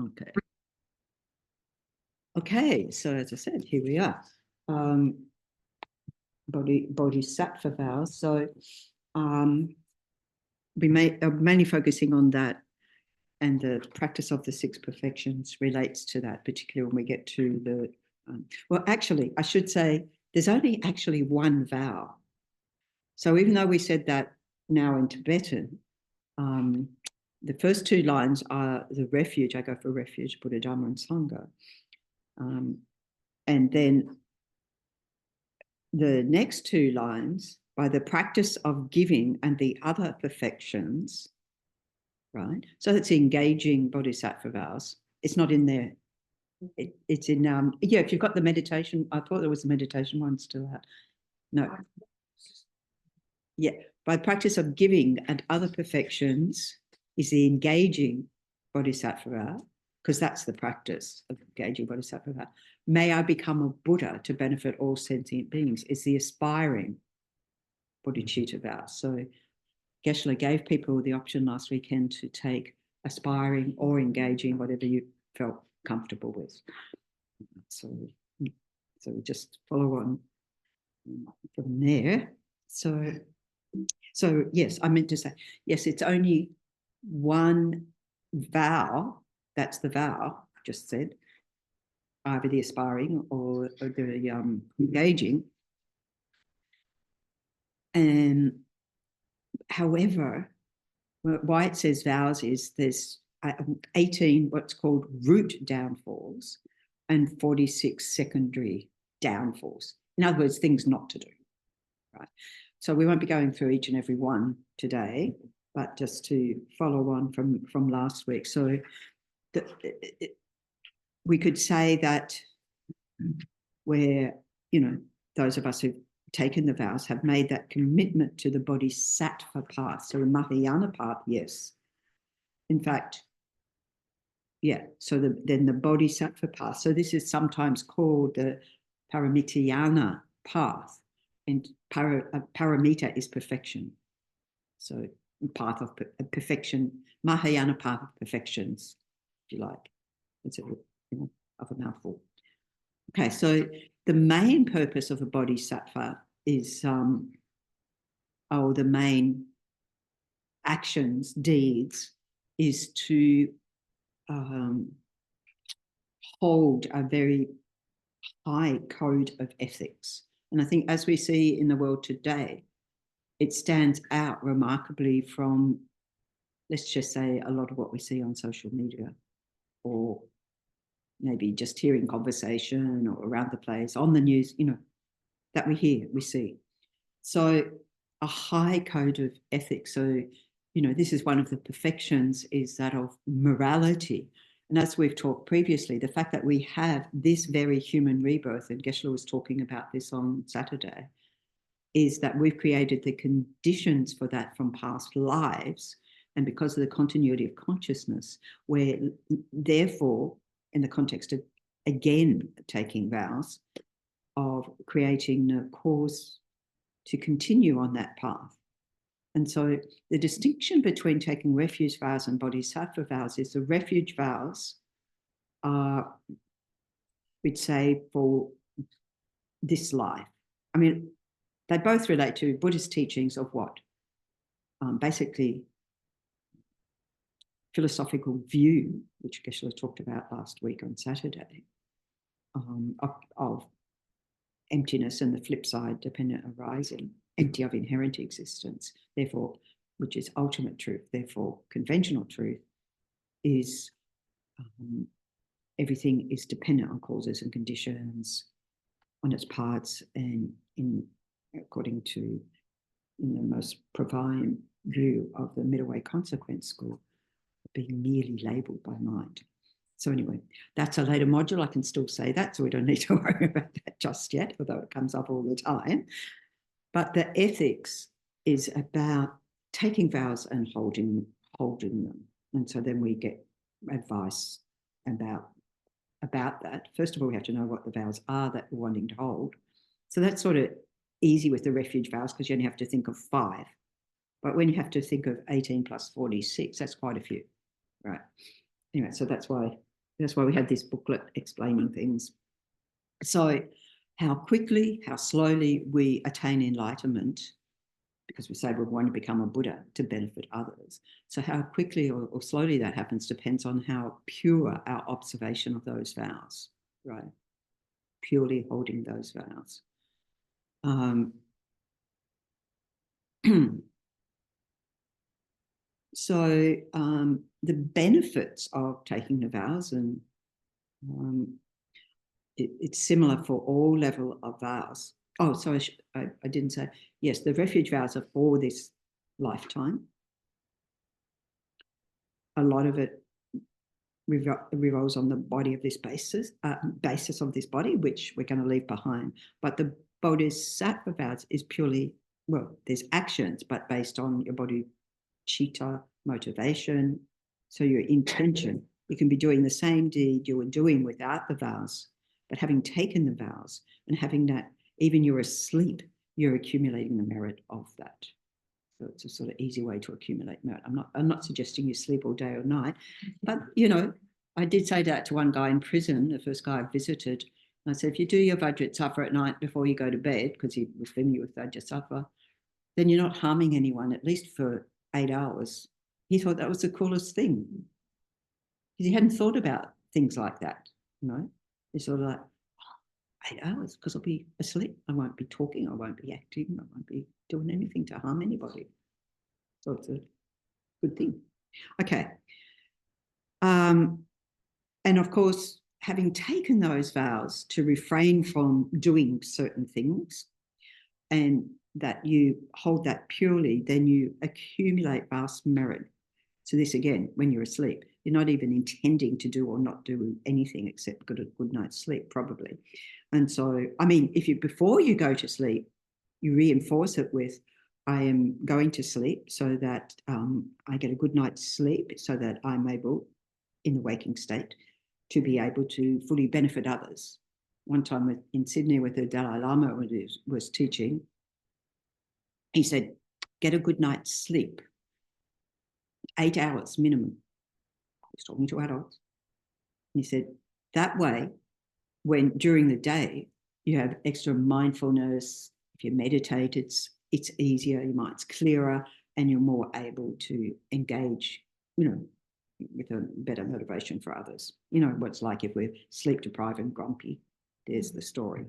Okay. Okay, so as I said, here we are. Bodhisattva vows. So we are mainly focusing on that, and the practice of the six perfections relates to that, particularly when we get to the, well, actually, I should say there's only actually one vow. So even though we said that now in Tibetan, the first two lines are the refuge. I go for refuge, Buddha, Dharma, and Sangha. And then the next two lines, by the practice of giving and the other perfections, right? So that's engaging bodhisattva vows. It's not in there. It's in, yeah, if you've got the meditation, I thought there was a meditation one still out. No. Yeah, by practice of giving and other perfections is the engaging bodhisattva vow, because that's the practice of engaging bodhisattva vow. May I become a Buddha to benefit all sentient beings is the aspiring bodhicitta vow. So Geshe gave people the option last weekend to take aspiring or engaging, whatever you felt comfortable with. So we just follow on from there. So yes, I meant to say, yes, it's only one vow. That's the vow, I just said, either the aspiring or the engaging. And however, why it says vows is there's 18 what's called root downfalls and 46 secondary downfalls. In other words, things not to do, right? So we won't be going through each and every one today, but just to follow on from last week. So we could say that where, those of us who've taken the vows have made that commitment to the bodhisattva path. So the Mahayana path, yes. In fact, yeah, so then the bodhisattva path. So this is sometimes called the paramitayana path. And paramita is perfection. So path of perfection, Mahayana path of perfections, if you like. It's of a mouthful. Okay, so the main purpose of a bodhisattva is, the main actions, deeds, is to hold a very high code of ethics. And I think as we see in the world today, it stands out remarkably from, let's just say, a lot of what we see on social media, or maybe just hearing conversation or around the place, on the news, that we hear, we see. So a high code of ethics. So, this is one of the perfections, is that of morality. And as we've talked previously, the fact that we have this very human rebirth, and Geshe was talking about this on Saturday, is that we've created the conditions for that from past lives. And because of the continuity of consciousness, where therefore, in the context of, again, taking vows, of creating a cause to continue on that path. And so the distinction between taking refuge vows and bodhisattva vows is the refuge vows are, we'd say, for this life. I mean, they both relate to Buddhist teachings of what? Basically, philosophical view, which Geshe talked about last week on Saturday, of emptiness and the flip side, dependent arising, empty of inherent existence, therefore, which is ultimate truth. Therefore, conventional truth is everything is dependent on causes and conditions, on its parts, and according to the most profound view of the middle way consequence school, being merely labelled by mind. So anyway, that's a later module. I can still say that, so we don't need to worry about that just yet, although it comes up all the time. But the ethics is about taking vows and holding them. And so then we get advice about that. First of all, we have to know what the vows are that we're wanting to hold. So that's sort of easy with the refuge vows, because you only have to think of 5. But when you have to think of 18 plus 46, that's quite a few, right? anyway, so that's why we had this booklet explaining things. So how quickly, how slowly we attain enlightenment, because we say we want to become a Buddha to benefit others. So how quickly or slowly that happens depends on how pure our observation of those vows, right? Purely holding those vows. So the benefits of taking the vows, and it's similar for all level of vows. Oh, sorry, I didn't say. Yes, the refuge vows are for this lifetime. A lot of it revolves on the body of this basis of this body, which we're going to leave behind. But the Bodhisattva vows is purely, well, there's actions, but based on your Bodhichitta motivation. So your intention, you can be doing the same deed you were doing without the vows, but having taken the vows and having that, even you're asleep, you're accumulating the merit of that. So it's a sort of easy way to accumulate merit. I'm not suggesting you sleep all day or night, but you know, I did say that to one guy in prison, the first guy I visited. And I said, if you do your Vajrasattva at night before you go to bed, because he was familiar with Vajrasattva, then you're not harming anyone, at least for 8 hours. He thought that was the coolest thing. He hadn't thought about things like that, you know. He's sort of like, 8 hours, because I'll be asleep. I won't be talking, I won't be acting, I won't be doing anything to harm anybody. So it's a good thing. Okay. And of course, having taken those vows to refrain from doing certain things, and that you hold that purely, then you accumulate vast merit. So this again, when you're asleep, you're not even intending to do or not do anything except get a good night's sleep, probably. And so, I mean, if you, before you go to sleep, you reinforce it with, I am going to sleep so that I get a good night's sleep, so that I'm able, in the waking state, to be able to fully benefit others. One time in Sydney with the Dalai Lama when he was teaching, he said, get a good night's sleep, 8 hours minimum. He's talking to adults. And he said, that way, when during the day you have extra mindfulness, if you meditate, it's easier, your mind's clearer, and you're more able to engage, you know, with a better motivation for others. You know what it's like if we're sleep deprived and grumpy. There's the story.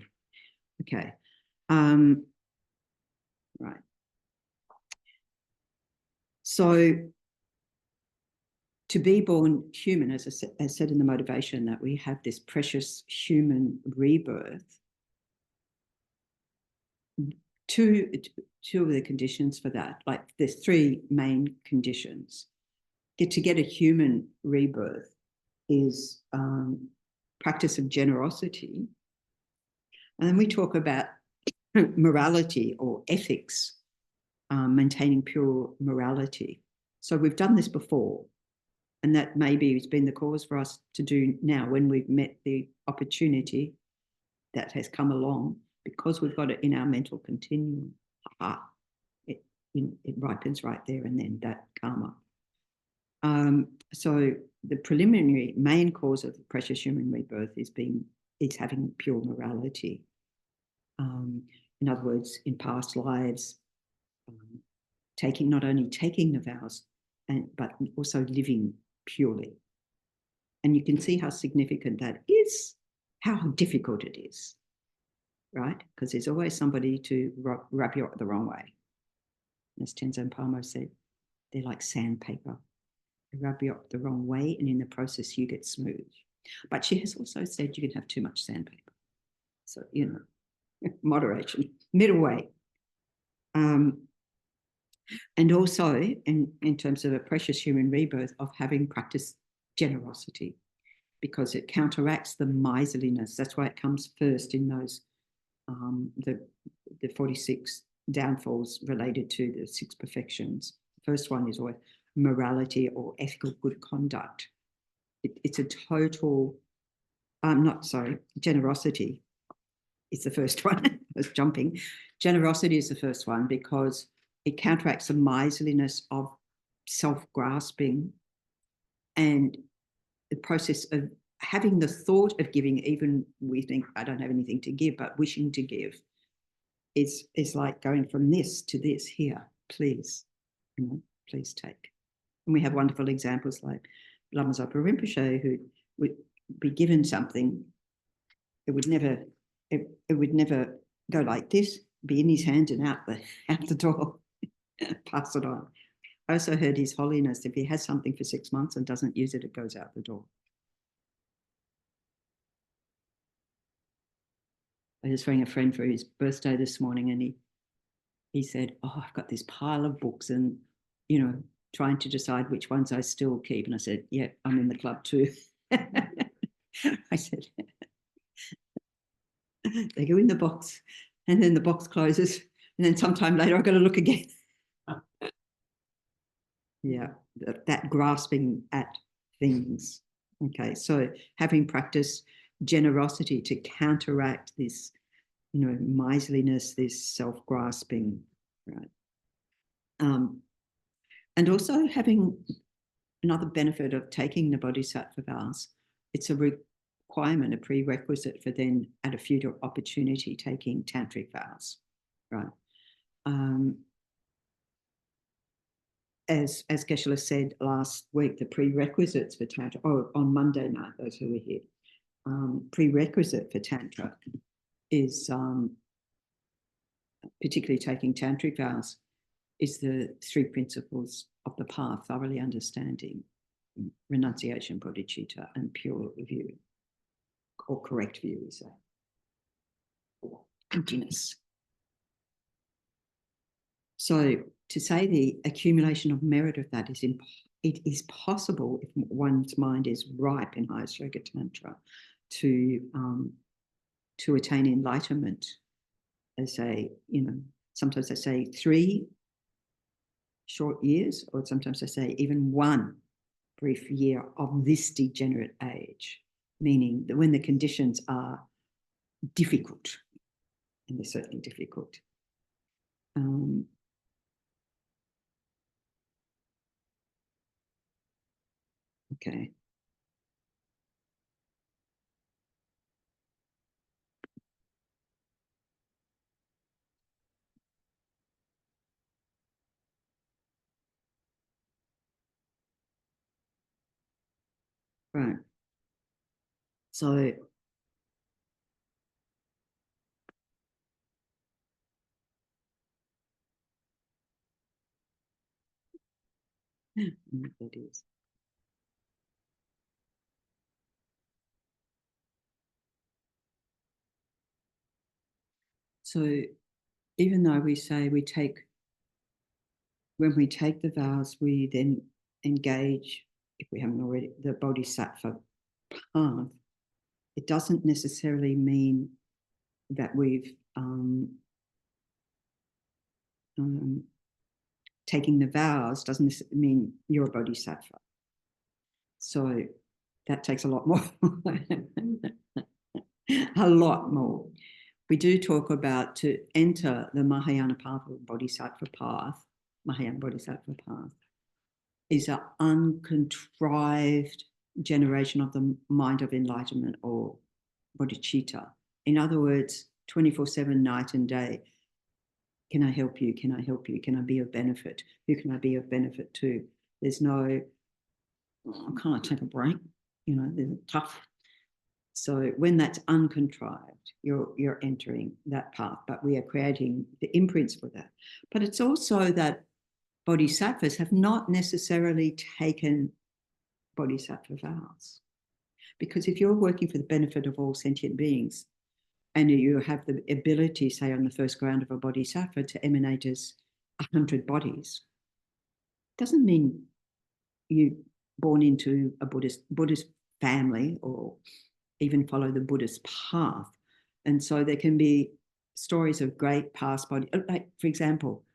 Okay. Right. So to be born human, as I said in the motivation, that we have this precious human rebirth. Two of the conditions for that, like there's 3 main conditions. To get a human rebirth is practice of generosity. And then we talk about morality or ethics, maintaining pure morality. So we've done this before, and that maybe has been the cause for us to do now when we've met the opportunity that has come along, because we've got it in our mental continuum. It ripens right there and then, that karma. So the preliminary main cause of the precious human rebirth is having pure morality. In other words, in past lives, not only taking the vows, but also living purely. And you can see how significant that is, how difficult it is, right? Because there's always somebody to rub you up the wrong way. As Tenzin Palmo said, they're like sandpaper. They rub you up the wrong way, and in the process, you get smooth. But she has also said you can have too much sandpaper. So, you know, moderation, middle way. And also, in terms of a precious human rebirth, of having practiced generosity, because it counteracts the miserliness. That's why it comes first in those, the 46 downfalls related to the 6 perfections. The first one is always morality or ethical good conduct. It's a total, generosity is the first one. I was jumping. Generosity is the first one because it counteracts the miserliness of self-grasping, and the process of having the thought of giving, even we think, I don't have anything to give, but wishing to give, is like going from this to this here, please, please take. And we have wonderful examples like Lama Zopa Rinpoche, who would be given something, it would never go like this, be in his hand and out the door, pass it on. I also heard His Holiness, if he has something for 6 months and doesn't use it, it goes out the door. I just rang a friend for his birthday this morning, and he said, oh, I've got this pile of books and, trying to decide which ones I still keep. And I said, yeah, I'm in the club too. I said, they go in the box, and then the box closes, and then sometime later I've got to look again. Yeah, that grasping at things. Okay, so having practiced generosity to counteract this, miserliness, this self-grasping, right? And also having another benefit of taking the Bodhisattva vows, it's a requirement, a prerequisite for then at a future opportunity taking tantric vows, right? As Geshe-la said last week, the prerequisites for Tantra, on Monday night, those who were here, prerequisite for Tantra is, particularly taking tantric vows, is the 3 principles of the path: thoroughly understanding, renunciation, bodhicitta, and pure view, or correct view, we say, or emptiness. So to say the accumulation of merit of that it is possible if one's mind is ripe in highest yoga tantra to attain enlightenment. As sometimes they say 3 short years, or sometimes they say even 1 brief year of this degenerate age, meaning that when the conditions are difficult, and they're certainly difficult. Okay. Right. So that is. So even though we say when we take the vows, we then engage, if we haven't already, the Bodhisattva path, it doesn't necessarily mean that we've taking the vows doesn't mean you're a Bodhisattva. So that takes a lot more. A lot more. We do talk about, to enter the Mahayana path or Bodhisattva path, Mahayana Bodhisattva path, is an uncontrived generation of the mind of enlightenment, or bodhicitta. In other words, 24/7, night and day. Can I help you? Can I help you? Can I be of benefit? Who can I be of benefit to? There's no, can't I take a break? There's tough. So when that's uncontrived, you're entering that path, but we are creating the imprints for that. But it's also that bodhisattvas have not necessarily taken bodhisattva vows. Because if you're working for the benefit of all sentient beings, and you have the ability, say, on the first ground of a bodhisattva to emanate as 100 bodies, doesn't mean you're born into a Buddhist family or even follow the Buddhist path. And so there can be stories of great past body. Like, for example,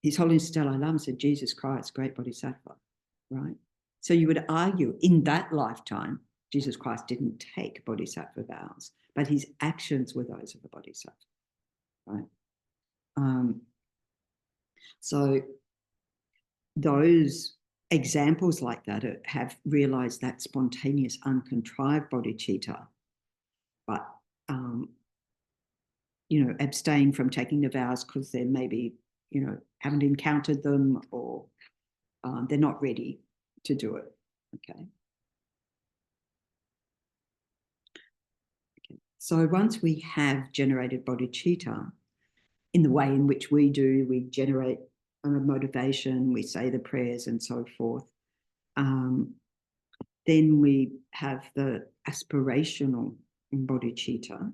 His Holiness Dalai Lama said, Jesus Christ, great bodhisattva, right? So you would argue in that lifetime, Jesus Christ didn't take bodhisattva vows, but his actions were those of a bodhisattva, right? So those examples like that have realized that spontaneous, uncontrived bodhicitta, but, you know, abstain from taking the vows because they maybe, you know, haven't encountered them, or they're not ready to do it. Okay. So once we have generated bodhicitta in the way in which we do, we generate a motivation, we say the prayers and so forth, then we have the aspirational bodhicitta,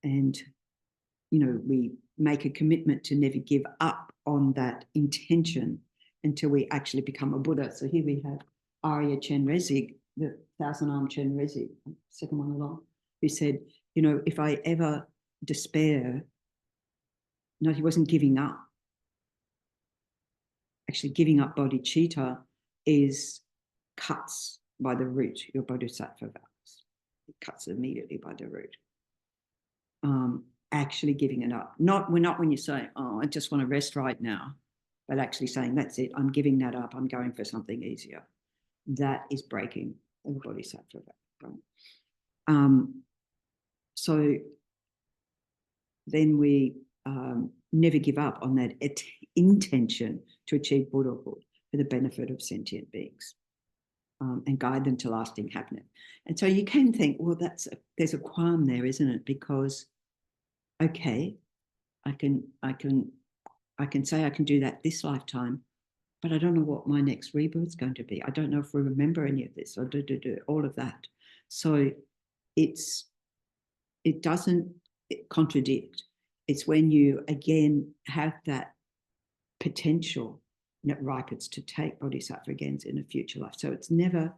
and, you know, we make a commitment to never give up on that intention until we actually become a Buddha. So here we have Arya Chenrezig, the thousand-armed Chenrezig, second one along, who said, you know, if I ever despair, no, he wasn't giving up. Actually, giving up bodhicitta is cuts by the root your bodhisattva vows. It cuts immediately by the root. Actually giving it up. We're not when you say, oh, I just want to rest right now, but actually saying, that's it, I'm giving that up, I'm going for something easier. That is breaking the bodhisattva vow. Right? So then we never give up on that intention to achieve Buddhahood for the benefit of sentient beings, and guide them to lasting happiness. And so you can think, well, there's a qualm there, isn't it? Because, okay, I can say I can do that this lifetime, but I don't know what my next rebirth is going to be. I don't know if we remember any of this, or all of that. So it doesn't contradict. It's when you again have that potential that ripens to take bodhisattva again in a future life. So it's never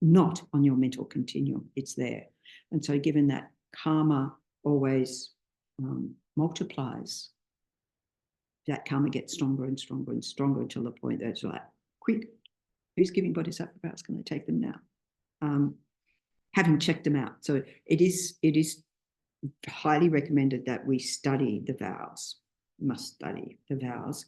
not on your mental continuum, it's there. And so given that karma always multiplies, that karma gets stronger and stronger and stronger until the point that it's like, quick, who's giving bodhisattva vows? Can I take them now? Having checked them out. So it is highly recommended that we study the vows, must study the vows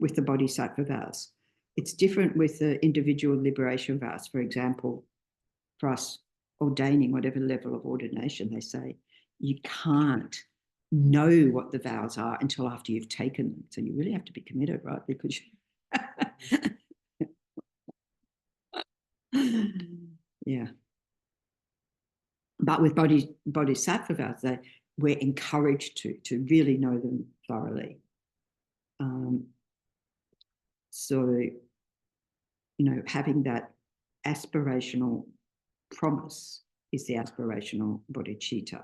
with the bodhisattva vows. It's different with the individual liberation vows. For example, for us ordaining, whatever level of ordination, they say, you can't know what the vows are until after you've taken them. So you really have to be committed, right? Because yeah. But with bodhisattva vows, we're encouraged to really know them thoroughly. So, you know, having that aspirational promise is the aspirational bodhicitta,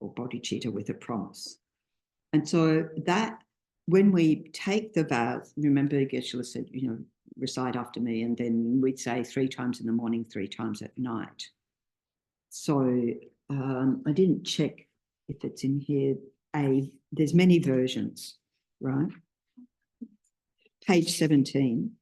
or bodhicitta with a promise. And so that when we take the vows, remember Geshe-la said, you know, recite after me, and then we'd say 3 times in the morning, 3 times at night. So I didn't check if it's in here. There's many versions, right? Page 17.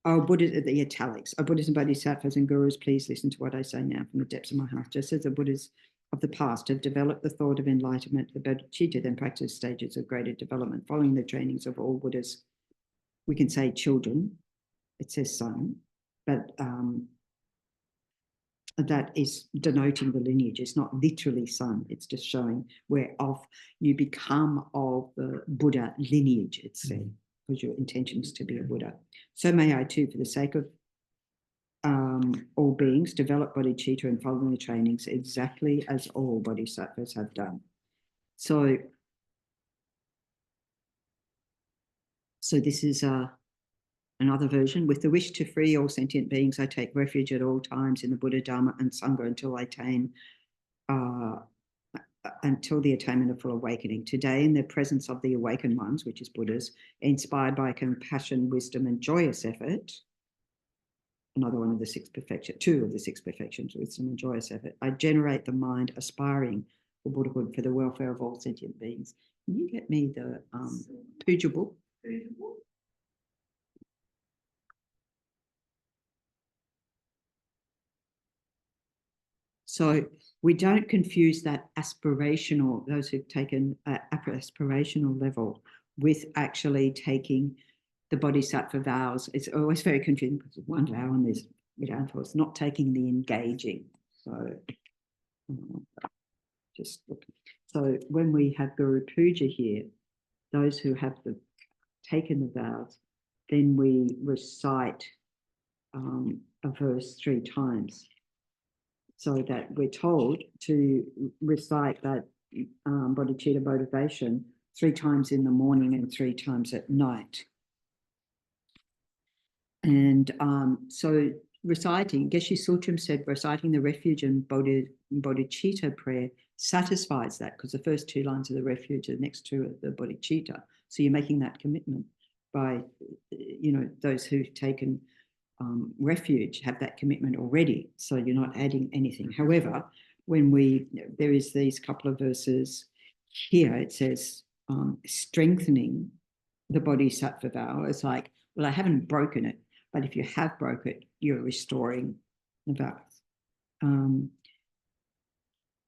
Oh, Buddha, the italics. Oh, Buddhas and Bodhisattvas and Gurus, please listen to what I say now from the depths of my heart. Just as the Buddhas of the past have developed the thought of enlightenment, the Bodhicitta then practice stages of greater development, following the trainings of all Buddhas. We can say children, it says son, but that is denoting the lineage. It's not literally son. It's just showing whereof you become of the Buddha lineage, it's said, because your intention is to be a Buddha. So may I too, for the sake of all beings, develop bodhicitta and follow the trainings exactly as all bodhisattvas have done. So this is another version. With the wish to free all sentient beings, I take refuge at all times in the Buddha, Dharma, and Sangha until I attain, until the attainment of full awakening. Today, in the presence of the awakened ones, which is Buddhas, inspired by compassion, wisdom, and joyous effort, another one of the 6 perfections, 2 of the 6 perfections, wisdom and joyous effort, I generate the mind aspiring for Buddhahood for the welfare of all sentient beings. Can you get me the puja book? So we don't confuse that aspirational, those who've taken aspirational level, with actually taking the bodhisattva vows. It's always very confusing because one vow and there's it's not taking the engaging. So just look. So when we have Guru Puja here, those who have taken the vows, then we recite a verse 3 times. So that we're told to recite that bodhicitta motivation 3 times in the morning and 3 times at night. And so reciting, Geshe Sutram said, reciting the refuge and bodhicitta prayer satisfies that, because the first 2 lines of the refuge, the next 2 are the bodhicitta. So you're making that commitment by, those who've taken refuge have that commitment already. So you're not adding anything. However, when there is these couple of verses here, it says strengthening the bodhisattva vow. It's like, well, I haven't broken it, but if you have broke it, you're restoring the vows.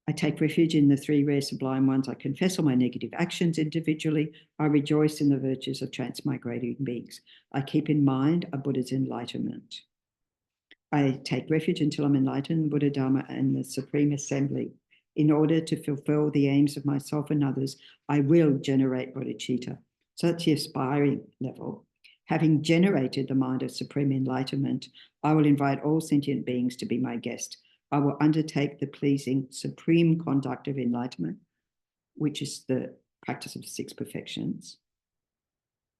I take refuge in the 3 rare sublime ones. I confess all my negative actions individually. I rejoice in the virtues of transmigrating beings. I keep in mind a Buddha's enlightenment. I take refuge until I'm enlightened, Buddha, Dharma, and the Supreme Assembly. In order to fulfill the aims of myself and others, I will generate bodhicitta. So that's the aspiring level. Having generated the mind of supreme enlightenment, I will invite all sentient beings to be my guest. I will undertake the pleasing supreme conduct of enlightenment, which is the practice of 6 perfections.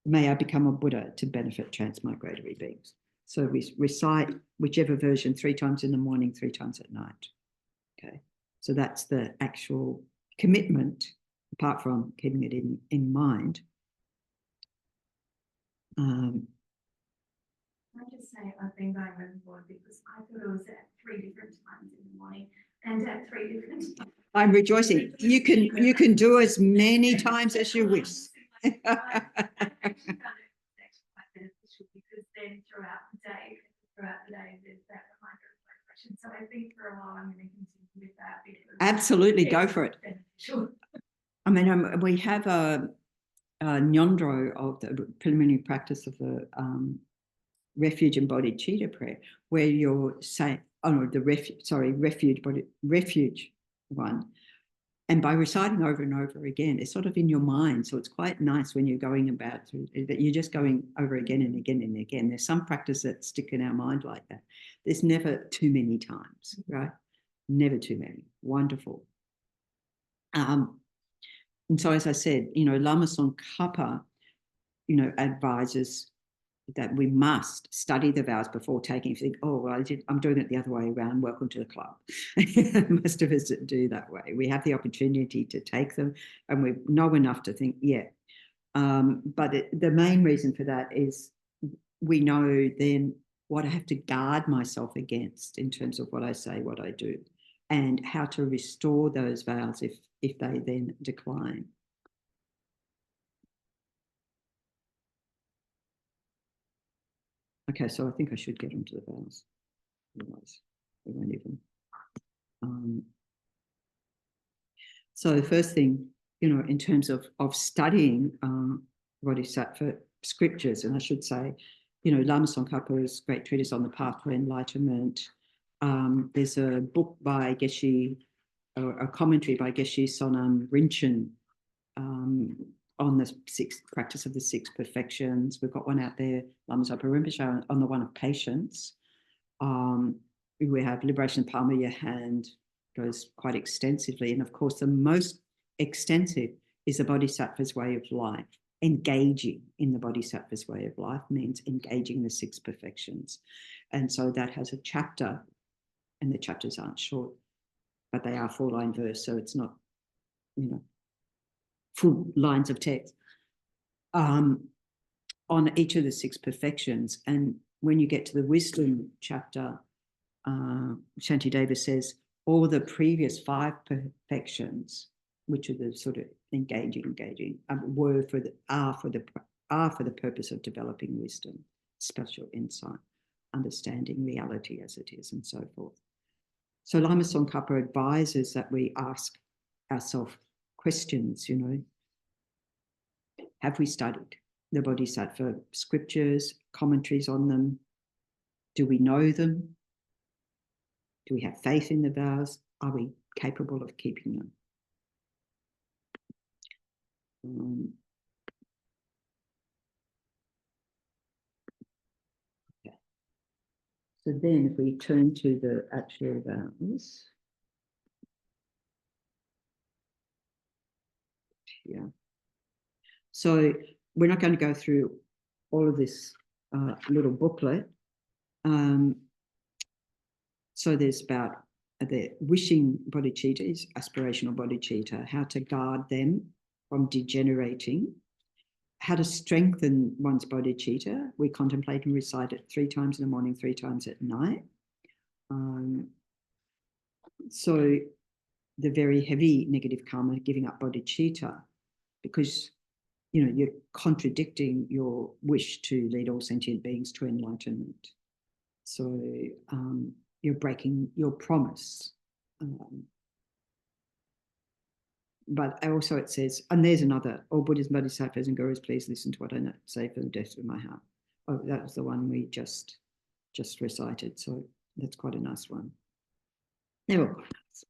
May I become a Buddha to benefit transmigratory beings. So we recite whichever version 3 times in the morning, 3 times at night. Okay, so that's the actual commitment, apart from keeping it in mind. I just say I've been going overboard because I thought it was at 3 different times in the morning and at 3 different times. I'm rejoicing. You can do as many times as you wish. It's actually quite beneficial because then throughout the day there's that reminder of reflection. So I think for a while I'm going to continue with that because absolutely go for it. Beneficial. I mean, we have a nyondro of the preliminary practice of the refuge and bodhicitta prayer, where you're saying, refuge one. And by reciting over and over again, it's sort of in your mind. So it's quite nice when you're going about that you're just going over again and again and again. There's some practice that stick in our mind like that. There's never too many times, right? Never too many. Wonderful. And so, as I said, Lama Tsongkhapa, advises that we must study the vows before taking. If you think, oh, well, I'm doing it the other way around, welcome to the club. Most of us do that way. We have the opportunity to take them and we know enough to think, yeah. But the main reason for that is we know then what I have to guard myself against in terms of what I say, what I do, and how to restore those vows if they then decline. Okay, so I think I should get onto the vows. Otherwise, we won't even. So the first thing, in terms of studying Bodhisattva scriptures, and I should say, Lama Tsongkhapa's great treatise on the path to enlightenment. There's a book by Geshe, a commentary by Geshe Sonam Rinchen on the practice of the 6 perfections. We've got one out there, Lama Zopa Rinpoche, on the one of patience. We have Liberation Palm of Your Hand, goes quite extensively. And of course, the most extensive is the Bodhisattva's way of life. Engaging in the Bodhisattva's way of life means engaging the 6 perfections. And so that has a chapter, and the chapters aren't short, but they are 4-line verse, so it's not, full lines of text on each of the 6 perfections. And when you get to the wisdom chapter, Shantideva says all the previous 5 perfections, which are the sort of engaging, are for the purpose of developing wisdom, special insight, understanding reality as it is, and so forth. So Lama Tsongkhapa advises that we ask ourselves questions, Have we studied the Bodhisattva scriptures, commentaries on them? Do we know them? Do we have faith in the vows? Are we capable of keeping them? Okay. So then if we turn to the actual vows, yeah. So we're not going to go through all of this little booklet. So there's about the wishing bodhicitta is aspirational bodhicitta, how to guard them from degenerating, how to strengthen one's bodhicitta. We contemplate and recite it 3 times in the morning, 3 times at night. So the very heavy negative karma, giving up bodhicitta, because you're contradicting your wish to lead all sentient beings to enlightenment. So you're breaking your promise. But also it says, and there's another, all Buddhas, Bodhisattvas and Gurus, please listen to what I say for the depths of my heart. Oh, that was the one we just recited. So that's quite a nice one. They're all quite nice.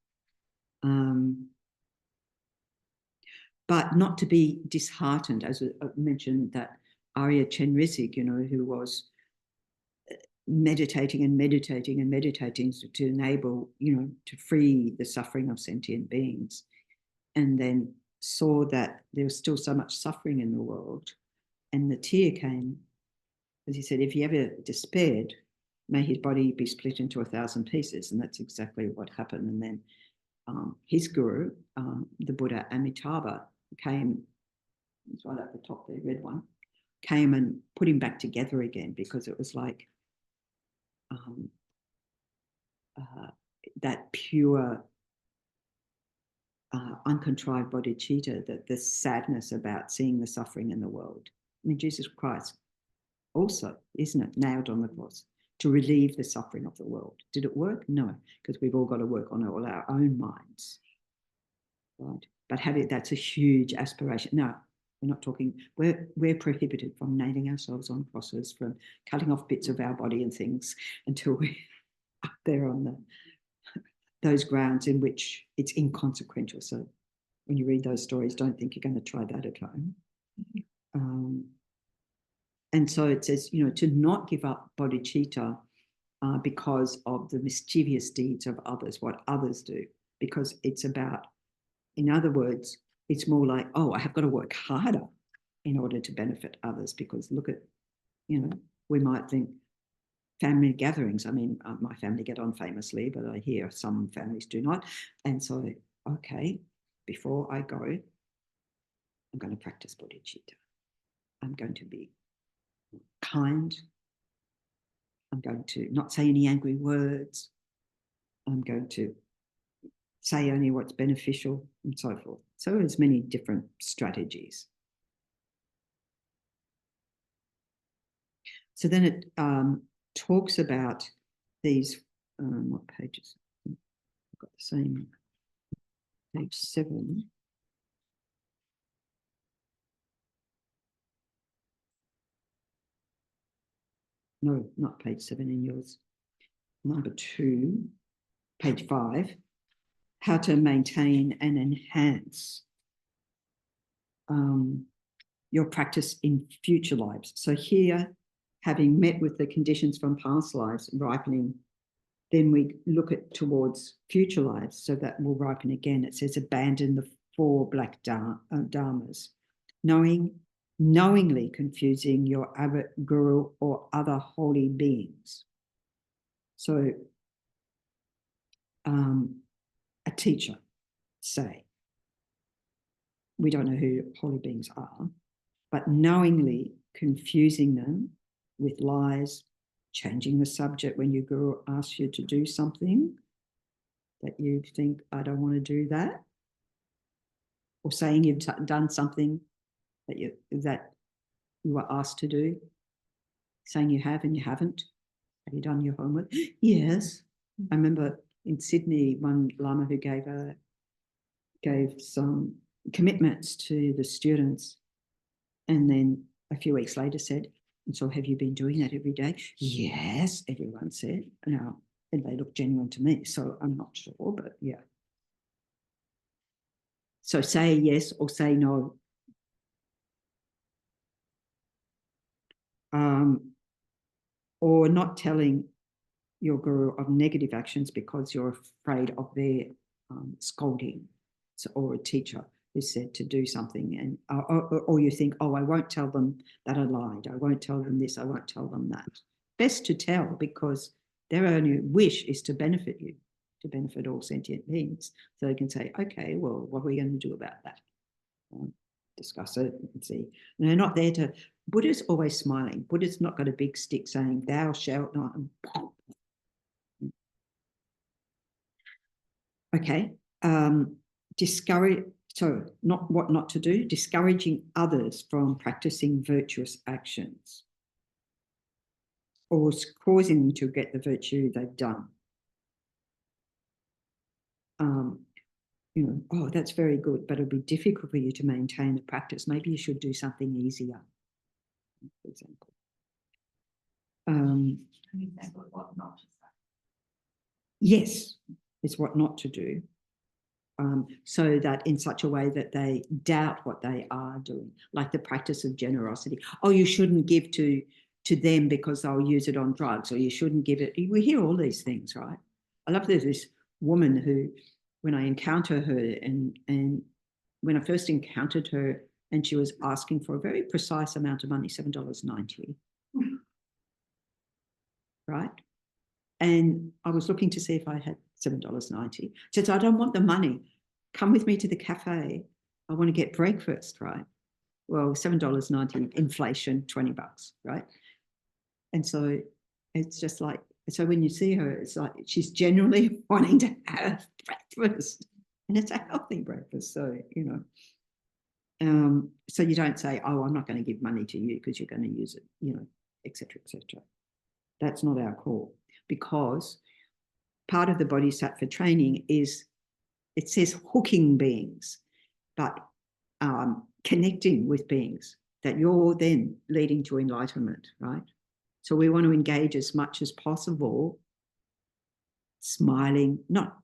But not to be disheartened, as I mentioned, that Arya Chenrezig, who was meditating and meditating and meditating to enable, to free the suffering of sentient beings, and then saw that there was still so much suffering in the world. And the tear came, as he said, if he ever despaired, may his body be split into 1,000 pieces. And that's exactly what happened. And then his guru, the Buddha Amitabha, came, it's right at the top there, red one, came and put him back together again, because it was like that pure, uncontrived bodhicitta, that the sadness about seeing the suffering in the world. I mean, Jesus Christ also, isn't it, nailed on the cross to relieve the suffering of the world. Did it work? No, because we've all got to work on all our own minds, right? But that's a huge aspiration. No, we're not talking, we're prohibited from nailing ourselves on crosses, from cutting off bits of our body and things until we're up there on those grounds in which it's inconsequential. So when you read those stories, don't think you're going to try that at home. And so it says, to not give up bodhicitta because of the mischievous deeds of others, what others do, because it's about, in other words, it's more like, oh, I have got to work harder in order to benefit others, because look at, we might think family gatherings. I mean, my family get on famously, but I hear some families do not. And so, okay, before I go, I'm going to practice bodhicitta. I'm going to be kind. I'm going to not say any angry words. I'm going to say only what's beneficial, and so forth. So there's many different strategies. So then it talks about these, what pages? I've got the same, page 7. No, not page 7 in yours. Number 2, page 5. How to maintain and enhance your practice in future lives. So here, having met with the conditions from past lives ripening, then we look towards future lives, so that will ripen again. It says, abandon the 4 black dharmas, knowingly confusing your abbot, guru, or other holy beings. So a teacher, say, we don't know who holy beings are, but knowingly confusing them with lies, changing the subject when your guru asks you to do something that you think, I don't want to do that, or saying you've done something that you were asked to do, saying you have and you haven't. Have you done your homework? Yes. I remember in Sydney, one Lama who gave some commitments to the students, And then a few weeks later said, and so have you been doing that every day? Yes, everyone said. Now, and they look genuine to me, so I'm not sure, but yeah. So say yes or say no. Or not telling your guru of negative actions because you're afraid of their scolding. So, or a teacher who said to do something, and or you think, oh, I won't tell them that I lied. I won't tell them this. I won't tell them that. Best to tell, because their only wish is to benefit you, to benefit all sentient beings. So they can say, okay, well, what are we going to do about that? Discuss it and see. And they're not there to. Buddha's always smiling. Buddha's not got a big stick saying, thou shalt not. Okay. Discourage, so not what not to do, discouraging others from practicing virtuous actions or causing them to get the virtue they've done. You know, oh, that's very good, but it'll be difficult for you to maintain the practice. Maybe you should do something easier, for example. An example of what not to say. Yes, it's what not to do. So that in such a way that they doubt what they are doing, like the practice of generosity. Oh, you shouldn't give to them because they'll use it on drugs, or you shouldn't give it. We hear all these things, right? I love there's this woman who, when I encounter her, and when I first encountered her, and she was asking for a very precise amount of money, $7.90, right? And I was looking to see if I had $7.90. She said, I don't want the money. Come with me to the cafe. I want to get breakfast, right? Well, $7.90, inflation, $20, right? And so it's just like, so when you see her, it's like she's genuinely wanting to have breakfast. And it's a healthy breakfast. So, you know, so you don't say, oh, I'm not going to give money to you because you're going to use it, you know, et cetera, et cetera. That's not our call, because part of the Bodhisattva training is, it says hooking beings, but connecting with beings that you're then leading to enlightenment, right? So we want to engage as much as possible, smiling, not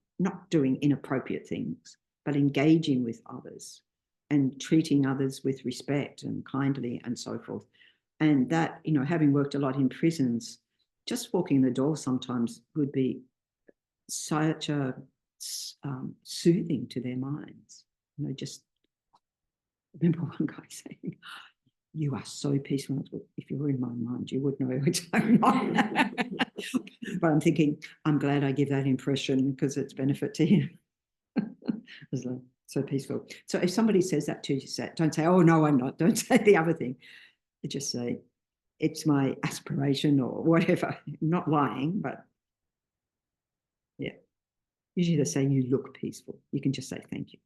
doing inappropriate things, but engaging with others and treating others with respect and kindly and so forth. And that, you know, having worked a lot in prisons, just walking the door sometimes would be such a soothing to their minds. You know, just remember one guy saying, you are so peaceful. If you were in my mind, you would know which I'm not. But I'm thinking, I'm glad I give that impression because it's benefit to him. It's like, so peaceful. So if somebody says that to you, don't say, oh, no, I'm not. Don't say the other thing. You just say, it's my aspiration or whatever. I'm not lying, but yeah. Usually they say you look peaceful. You can just say thank you.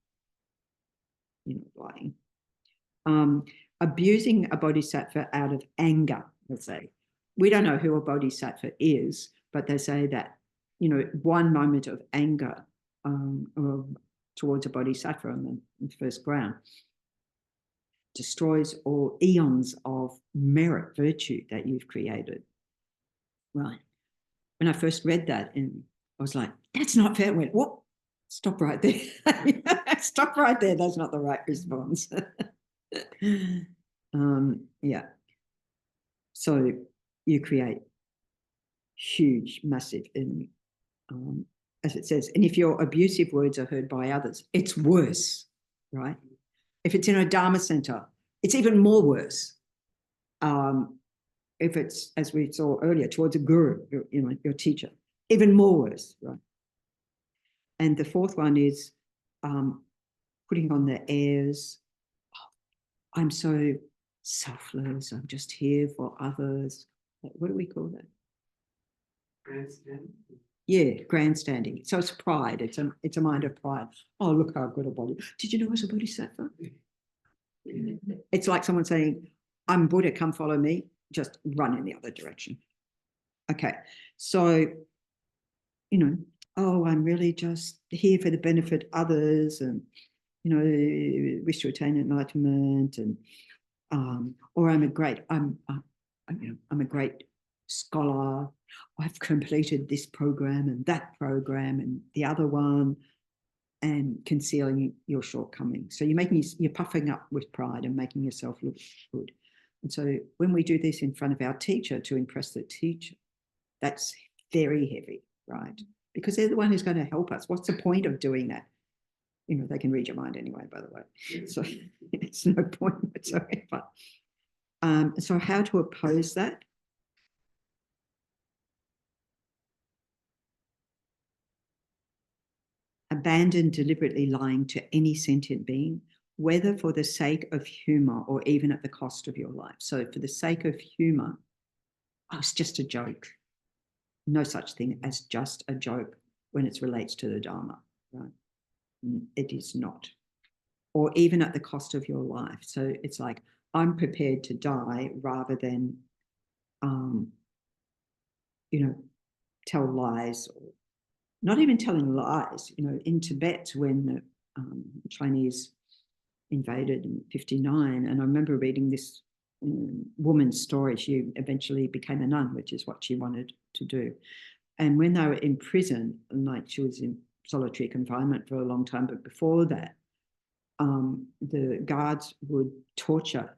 You're not lying. Abusing a bodhisattva out of anger, let's say. We don't know who a bodhisattva is, but they say that, you know, one moment of anger towards a bodhisattva on the first ground destroys all eons of merit, virtue that you've created. Right. When I first read that, and I was like, that's not fair. I went, what? Stop right there. Stop right there. That's not the right response. Yeah. So you create huge, massive, and as it says, and if your abusive words are heard by others, it's worse, right? If it's in a Dharma center, it's even more worse. If it's, as we saw earlier, towards a guru, your teacher, even more worse, right? And the fourth one is putting on the airs. Oh, I'm so selfless. I'm just here for others. What do we call that? Grandstand. Yeah, grandstanding. So it's pride. It's a mind of pride. Oh, look how good a body. Did you know I was a bodhisattva? It's like someone saying, I'm Buddha, come follow me. Just run in the other direction. Okay, so, you know, oh, I'm really just here for the benefit of others, and, you know, wish to attain enlightenment, and or I'm a great scholar. I've completed this program and that program and the other one, and concealing your shortcomings. So you're puffing up with pride and making yourself look good. And so when we do this in front of our teacher to impress the teacher, that's very heavy, right? Because they're the one who's going to help us. What's the point of doing that? You know, they can read your mind anyway, by the way. So it's no point whatsoever. So how to oppose that? Abandon deliberately lying to any sentient being, whether for the sake of humor or even at the cost of your life. So for the sake of humor, oh, it's just a joke. No such thing as just a joke when it relates to the Dharma, right? It is not. Or even at the cost of your life. So it's like, I'm prepared to die rather than, tell lies, or not even telling lies. You know, in Tibet, when the Chinese invaded in 1959, and I remember reading this woman's story. She eventually became a nun, which is what she wanted to do. And when they were in prison, like she was in solitary confinement for a long time, but before that, the guards would torture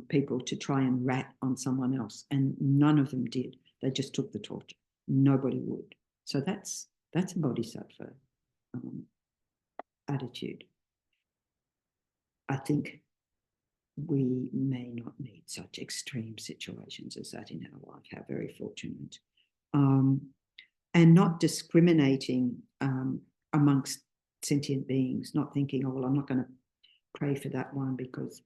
people to try and rat on someone else, and none of them did. They just took the torture. Nobody would. So that's a bodhisattva attitude. I think we may not need such extreme situations as that in our life. How very fortunate. And not discriminating amongst sentient beings, not thinking, oh, well, I'm not going to pray for that one because,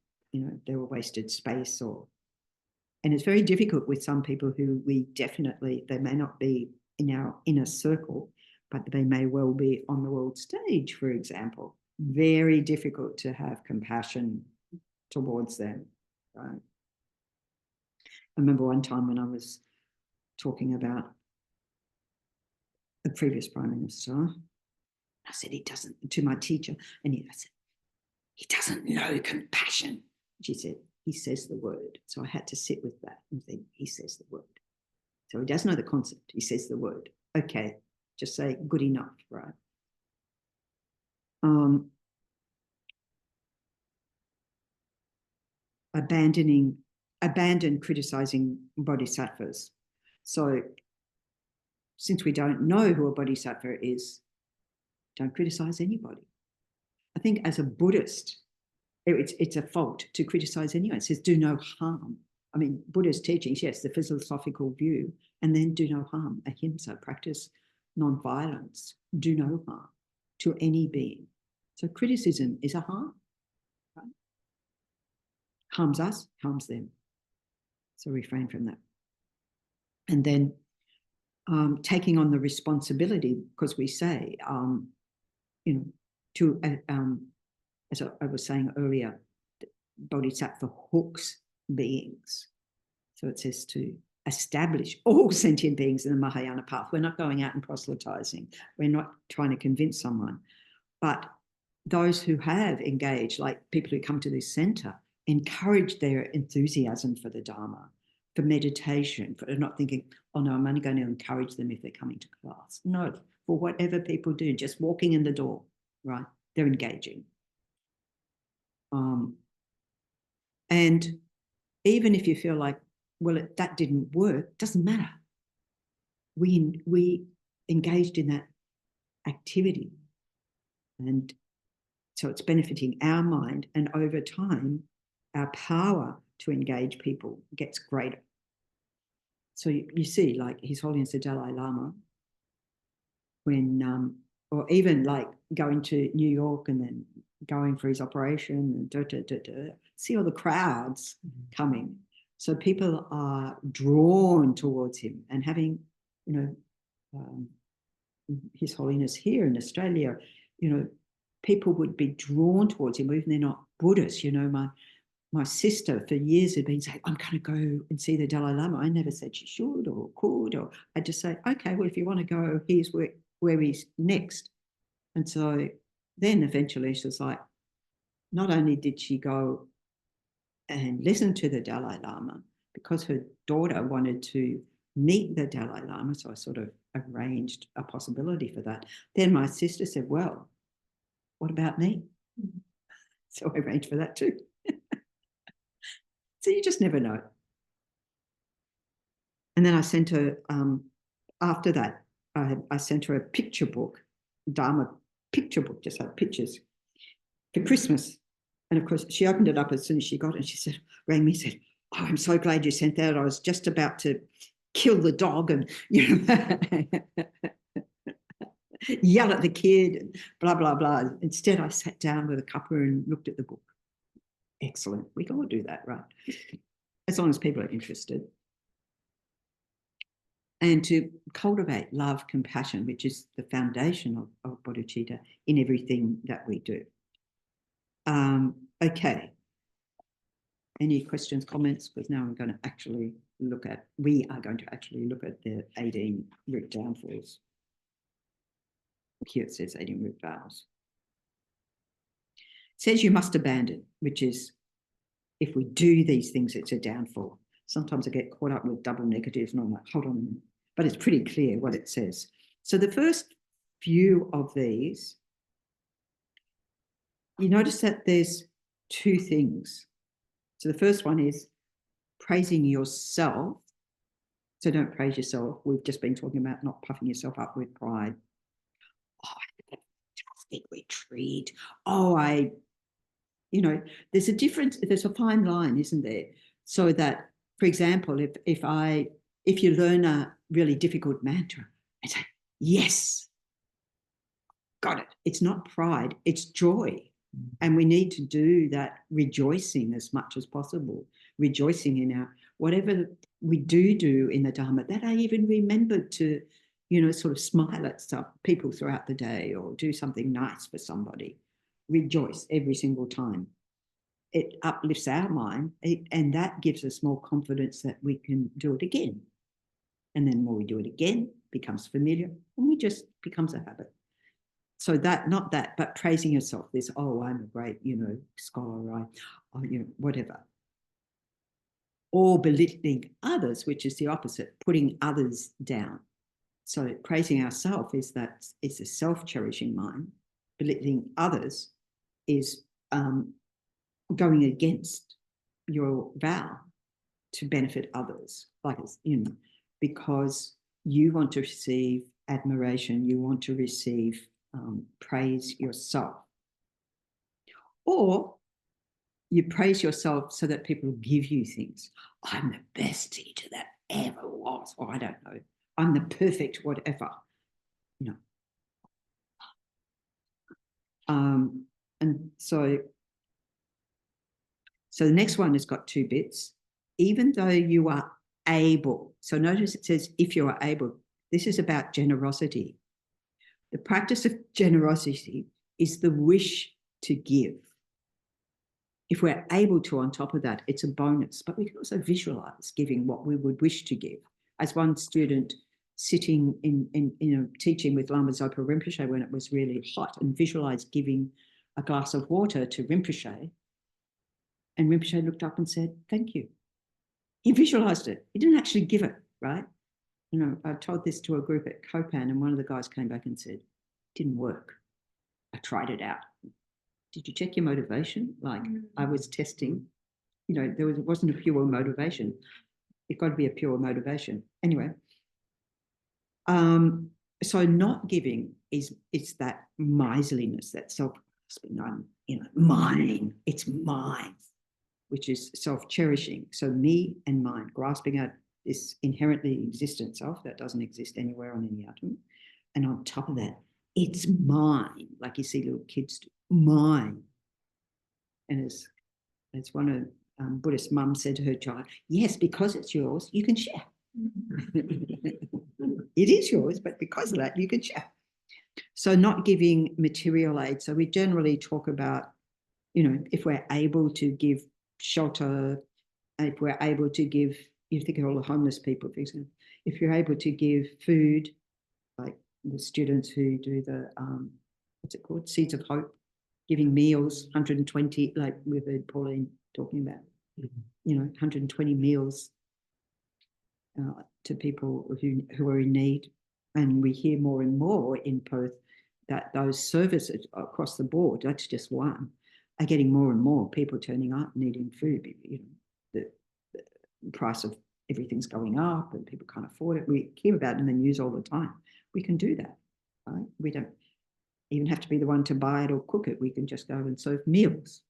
they were wasted space. And it's very difficult with some people who they may not be in our inner circle, but they may well be on the world stage, for example. Very difficult to have compassion towards them, right? I remember one time when I was talking about the previous Prime Minister, I said, he doesn't, to my teacher, and I said, he doesn't know compassion. She said, he says the word. So I had to sit with that and think, he says the word. So he doesn't know the concept, he says the word. Okay, just say good enough, right? Abandon criticizing bodhisattvas. So since we don't know who a bodhisattva is, don't criticize anybody. I think as a Buddhist, it's a fault to criticize anyone. It says do no harm. I mean, Buddha's teachings, yes, the philosophical view, and then do no harm, ahimsa, practice non-violence, do no harm to any being. So criticism is a harm. Right? Harms us, harms them. So refrain from that. And then taking on the responsibility, because we say, as I was saying earlier, Bodhisattva hooks beings. So it says to establish all sentient beings in the Mahayana path. We're not going out and proselytizing. We're not trying to convince someone. But those who have engaged, like people who come to this center, encourage their enthusiasm for the Dharma, for meditation, for not thinking, oh no, I'm only going to encourage them if they're coming to class. No, for whatever people do, just walking in the door, right? They're engaging. And even if you feel like, well, that didn't work, doesn't matter. We engaged in that activity. And so it's benefiting our mind, and over time, our power to engage people gets greater. So you see, like His Holiness the Dalai Lama, when, or even like going to New York and then going for his operation, and see all the crowds coming. So people are drawn towards him, and having, His Holiness here in Australia, people would be drawn towards him, even if they're not Buddhists. My sister for years had been saying, I'm going to go and see the Dalai Lama. I never said she should or could, or I'd just say, okay, well, if you want to go, here's where he's next. And so then eventually she was like, not only did she go and listened to the Dalai Lama because her daughter wanted to meet the Dalai Lama. So I sort of arranged a possibility for that. Then my sister said, well, what about me? So I arranged for that too. So you just never know. And then I sent her, after that, I sent her a picture book, Dharma picture book, just like pictures, for Christmas. And of course, she opened it up as soon as she got it. And she said, rang me, said, oh, I'm so glad you sent that. I was just about to kill the dog and, you know, yell at the kid, and blah, blah, blah. Instead, I sat down with a cuppa and looked at the book. Excellent. We can all do that, right? As long as people are interested. And to cultivate love, compassion, which is the foundation of bodhicitta in everything that we do. Okay. Any questions, comments? Because now we are going to actually look at the 18 root downfalls. Here it says 18 root vows. It says you must abandon, which is if we do these things, it's a downfall. Sometimes I get caught up with double negatives and I'm like, hold on a minute. But it's pretty clear what it says. So the first few of these, you notice that there's two things. So the first one is praising yourself. So don't praise yourself. We've just been talking about not puffing yourself up with pride. Oh, I had a fantastic retreat. Oh, there's a difference. There's a fine line, isn't there? So that, for example, if you learn a really difficult mantra and say, yes, got it. It's not pride, it's joy. And we need to do that rejoicing as much as possible, rejoicing in our, whatever we do in the Dharma, that I even remembered to, sort of smile at people throughout the day or do something nice for somebody. Rejoice every single time. It uplifts our mind, and that gives us more confidence that we can do it again. And then more we do it again, becomes familiar, and we just becomes a habit. So that, not that, but praising yourself. This, oh, I'm a great, scholar, whatever. Or belittling others, which is the opposite, putting others down. So praising ourselves is a self-cherishing mind. Belittling others is going against your vow to benefit others, because you want to receive admiration, you want to receive praise yourself. Or you praise yourself so that people give you things. I'm the best teacher that ever was, or I don't know, I'm the perfect whatever, and so the next one has got two bits. Even though you are able, so notice it says if you are able, this is about generosity. The practice of generosity is the wish to give. If we're able to, on top of that, it's a bonus, but we can also visualize giving what we would wish to give. As one student sitting in teaching with Lama Zopa Rinpoche when it was really hot and visualized giving a glass of water to Rinpoche, and Rinpoche looked up and said, thank you. He visualized it. He didn't actually give it, right? I told this to a group at Copan, and one of the guys came back and said, it didn't work. I tried it out. Did you check your motivation? I was testing, there wasn't a pure motivation. It got to be a pure motivation. Anyway, so not giving is that miserliness, that self-grasping, mine, it's mine, which is self-cherishing. So me and mine, grasping at this inherently existent self that doesn't exist anywhere on any atom. And on top of that, it's mine, like you see little kids do, mine. And as one of Buddhist mums said to her child, yes, because it's yours, you can share. It is yours, but because of that, you can share. So not giving material aid. So we generally talk about, if we're able to give shelter, if we're able to give, you think of all the homeless people, for example, if you're able to give food, like the students who do the, what's it called, Seeds of Hope, giving meals, 120, like we've heard Pauline talking about, you know, 120 meals to people who are in need. And we hear more and more in Perth that those services across the board, that's just one, are getting more and more people turning up needing food. You know, the price of everything's going up and people can't afford it. We hear about it in the news all the time. We can do that, right? We don't even have to be the one to buy it or cook it. We can just go and serve meals,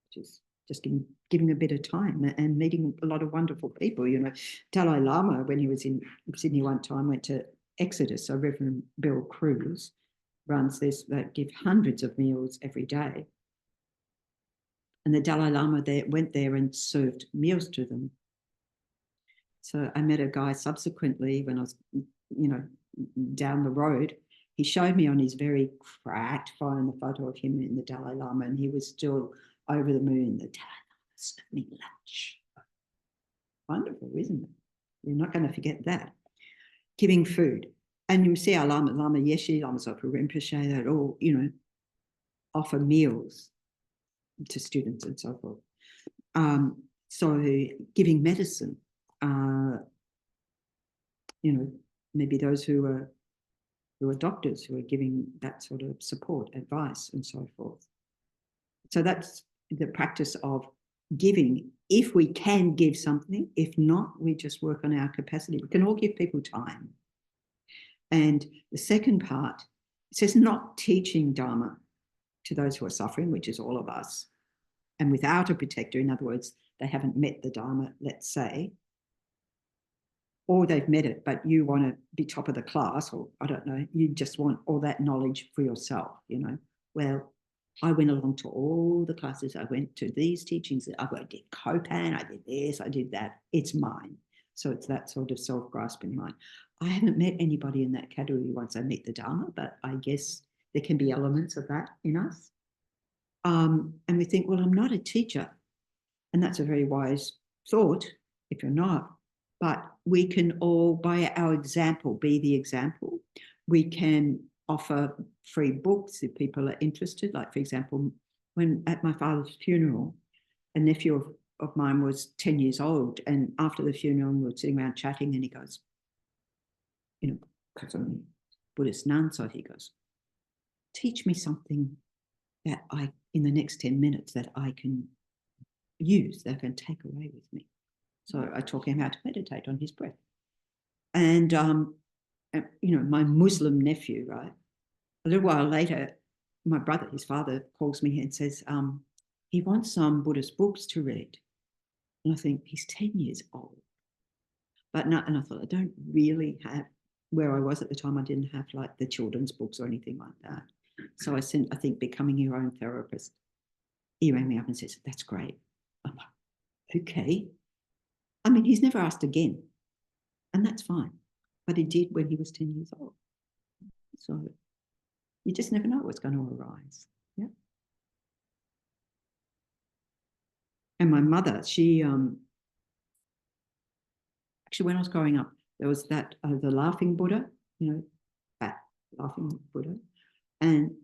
which is just giving a bit of time and meeting a lot of wonderful people. You know, Dalai Lama, when he was in Sydney one time, went to Exodus. So Reverend Bill Cruz runs this, they give hundreds of meals every day. And the Dalai Lama went there and served meals to them. So I met a guy subsequently when I was, you know, down the road. He showed me on his very cracked phone the photo of him in the Dalai Lama, and he was still over the moon. The Dalai Lama served me lunch. Wonderful, isn't it? You're not going to forget that. Giving food. And you see our Lama Yeshe, Lama Zopa Rinpoche, that all, you know, offer meals to students and so forth. So giving medicine, you know, maybe those who are doctors who are giving that sort of support, advice, and so forth. So that's the practice of giving. If we can give something, if not, we just work on our capacity. We can all give people time. And the second part, it says not teaching Dharma to those who are suffering, which is all of us, and without a protector. In other words, they haven't met the Dharma, let's say, or they've met it, but you want to be top of the class, or I don't know, you just want all that knowledge for yourself, you know. Well, I went along to all the classes. I went to these teachings. I did Kopan, I did this, I did that. It's mine. So it's that sort of self-grasping mind. I haven't met anybody in that category once I meet the Dharma, but I guess there can be elements of that in us. And we think, well, I'm not a teacher. And that's a very wise thought if you're not. But we can all, by our example, be the example. We can offer free books if people are interested. Like, for example, when at my father's funeral, a nephew of mine was 10 years old. And after the funeral, we were sitting around chatting, and he goes, you know, because I'm a Buddhist nun, so he goes, teach me something that in the next 10 minutes, that I can use, that I can take away with me. So I taught him how to meditate on his breath. And, you know, my Muslim nephew, right? A little while later, my brother, his father, calls me and says, he wants some Buddhist books to read. And I think, he's 10 years old. But no, and I thought, I don't really have, where I was at the time, I didn't have like the children's books or anything like that. So I think, becoming your own therapist. He rang me up and says, that's great. I'm like, okay. I mean, he's never asked again, and that's fine. But he did when he was 10 years old. So you just never know what's going to arise. Yeah. And my mother, she, actually, when I was growing up, there was that, the laughing Buddha, you know, that laughing Buddha. And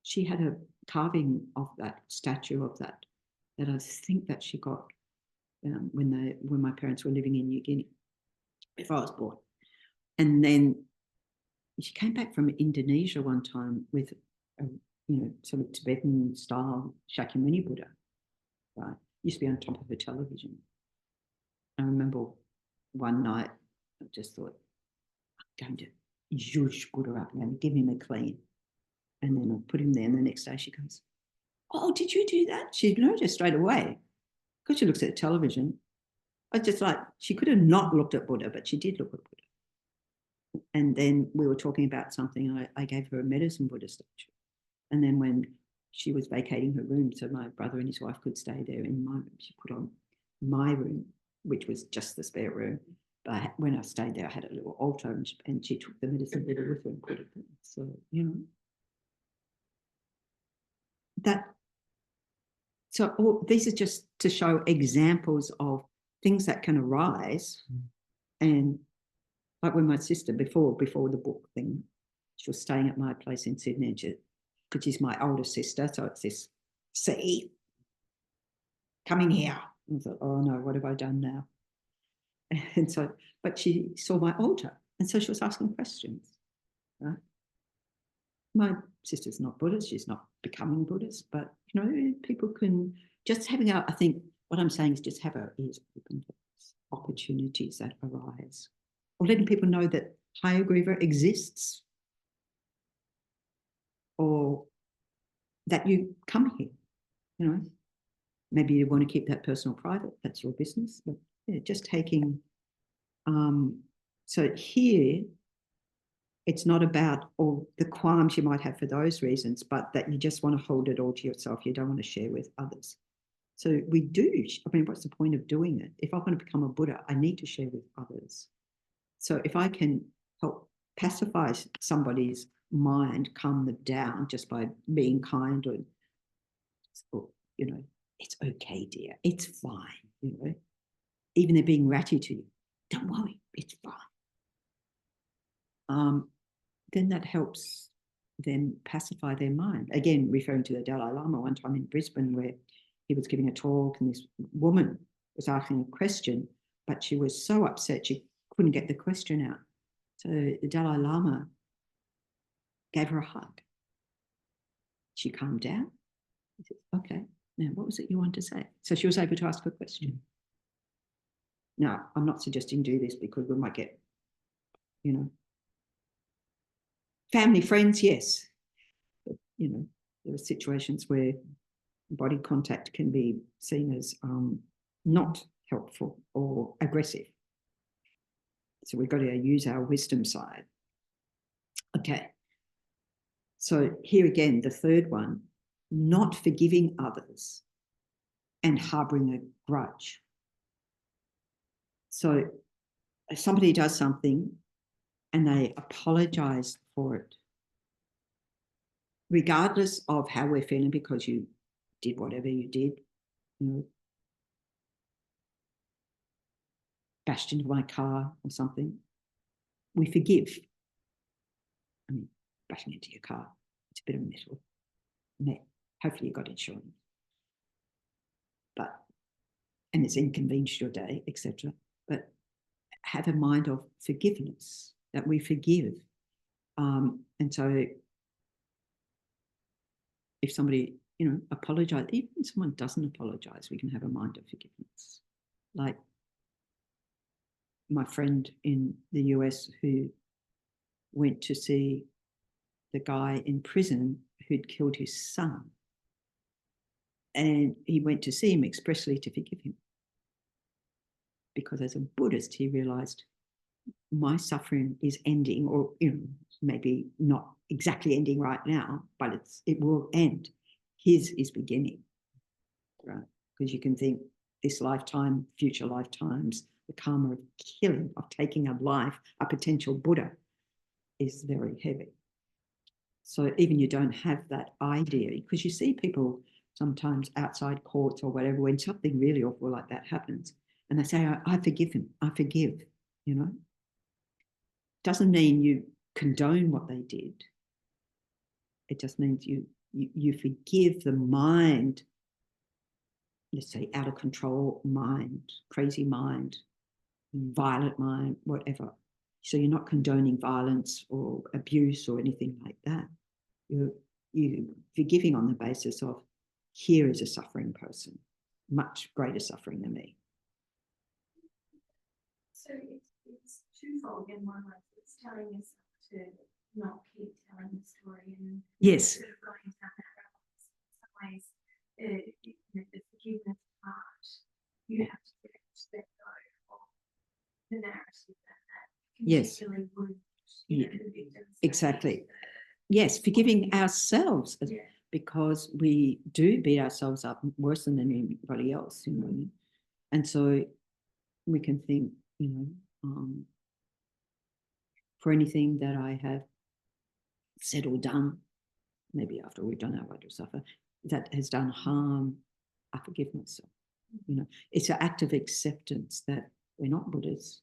she had a carving of that statue of that I think that she got when my parents were living in New Guinea, before I was born. And then she came back from Indonesia one time with a, you know, sort of Tibetan style Shakyamuni Buddha, right? Used to be on top of a television. I remember one night, I just thought, I'm going to zhoosh Buddha up and give him a clean. And then I put him there, and the next day she goes, oh, did you do that? She noticed straight away, because she looks at the television. I was just like, she could have not looked at Buddha, but she did look at Buddha. And then we were talking about something, I gave her a medicine Buddha statue. And then when she was vacating her room, so my brother and his wife could stay there in my room, she put on my room, which was just the spare room. But when I stayed there, I had a little altar, and she took the medicine Buddha with her and put it in. So, you know, so these are just to show examples of things that can arise. And like when my sister, before the book thing, she was staying at my place in Sydney, because she's my older sister, so it's this, see, coming here. And I thought, oh no, what have I done now? And so, but she saw my altar. And so she was asking questions, right? My sister's not Buddhist. She's not becoming Buddhist, but, you know, people can just having out, I think what I'm saying is just have our ears open to opportunities that arise, or letting people know that higher grieva exists, or that you come here, you know. Maybe you want to keep that personal private, that's your business, but yeah, just taking, so here, it's not about all the qualms you might have for those reasons, but that you just want to hold it all to yourself. You don't want to share with others. So we do, I mean, what's the point of doing it? If I want to become a Buddha, I need to share with others. So if I can help pacify somebody's mind, calm them down just by being kind, or you know, it's okay, dear, it's fine, you know, even they're being ratty to you, don't worry, it's fine. Then that helps them pacify their mind. Again, referring to the Dalai Lama one time in Brisbane, where he was giving a talk and this woman was asking a question, but she was so upset she couldn't get the question out. So the Dalai Lama gave her a hug. She calmed down. He said, okay, now what was it you wanted to say? So she was able to ask her question. Now, I'm not suggesting do this because we might get, you know, family, friends, yes. But, you know, there are situations where body contact can be seen as not helpful or aggressive. So we've got to use our wisdom side. Okay. So here again, the third one, not forgiving others and harboring a grudge. So if somebody does something and they apologize for it, regardless of how we're feeling, because you did whatever you did, you know, bashed into my car or something, we forgive. I mean, bashing into your car, it's a bit of metal. Hopefully you got insurance. But, and it's inconvenienced your day, etc. But have a mind of forgiveness, that we forgive. And so if somebody, you know, apologizes, even if someone doesn't apologize, we can have a mind of forgiveness. Like my friend in the US who went to see the guy in prison who'd killed his son. And he went to see him expressly to forgive him. Because as a Buddhist, he realized my suffering is ending, or, you know, maybe not exactly ending right now, but it will end. His is beginning, right? Because you can think this lifetime, future lifetimes, the karma of killing, of taking a life, a potential Buddha, is very heavy. So even you don't have that idea, because you see people sometimes outside courts or whatever, when something really awful like that happens, and they say, I forgive him, I forgive, you know. Doesn't mean you condone what they did. It just means you forgive the mind, let's say out of control mind, crazy mind, violent mind, whatever. So you're not condoning violence or abuse or anything like that. You're forgiving on the basis of, here is a suffering person, much greater suffering than me. So it's twofold in one way. It's telling us to not keep telling the story and yes, sort of going down that road. In some ways, the forgiveness part, you have to let go of the narrative that yes, particularly would, yeah, the victims. exactly. Yes, forgiving ourselves, yeah, because we do beat ourselves up worse than anybody else, you know. And so we can think, you know, for anything that I have said or done, maybe after we've done our right to suffer, that has done harm, I forgive myself. You know, it's an act of acceptance that we're not Buddhas,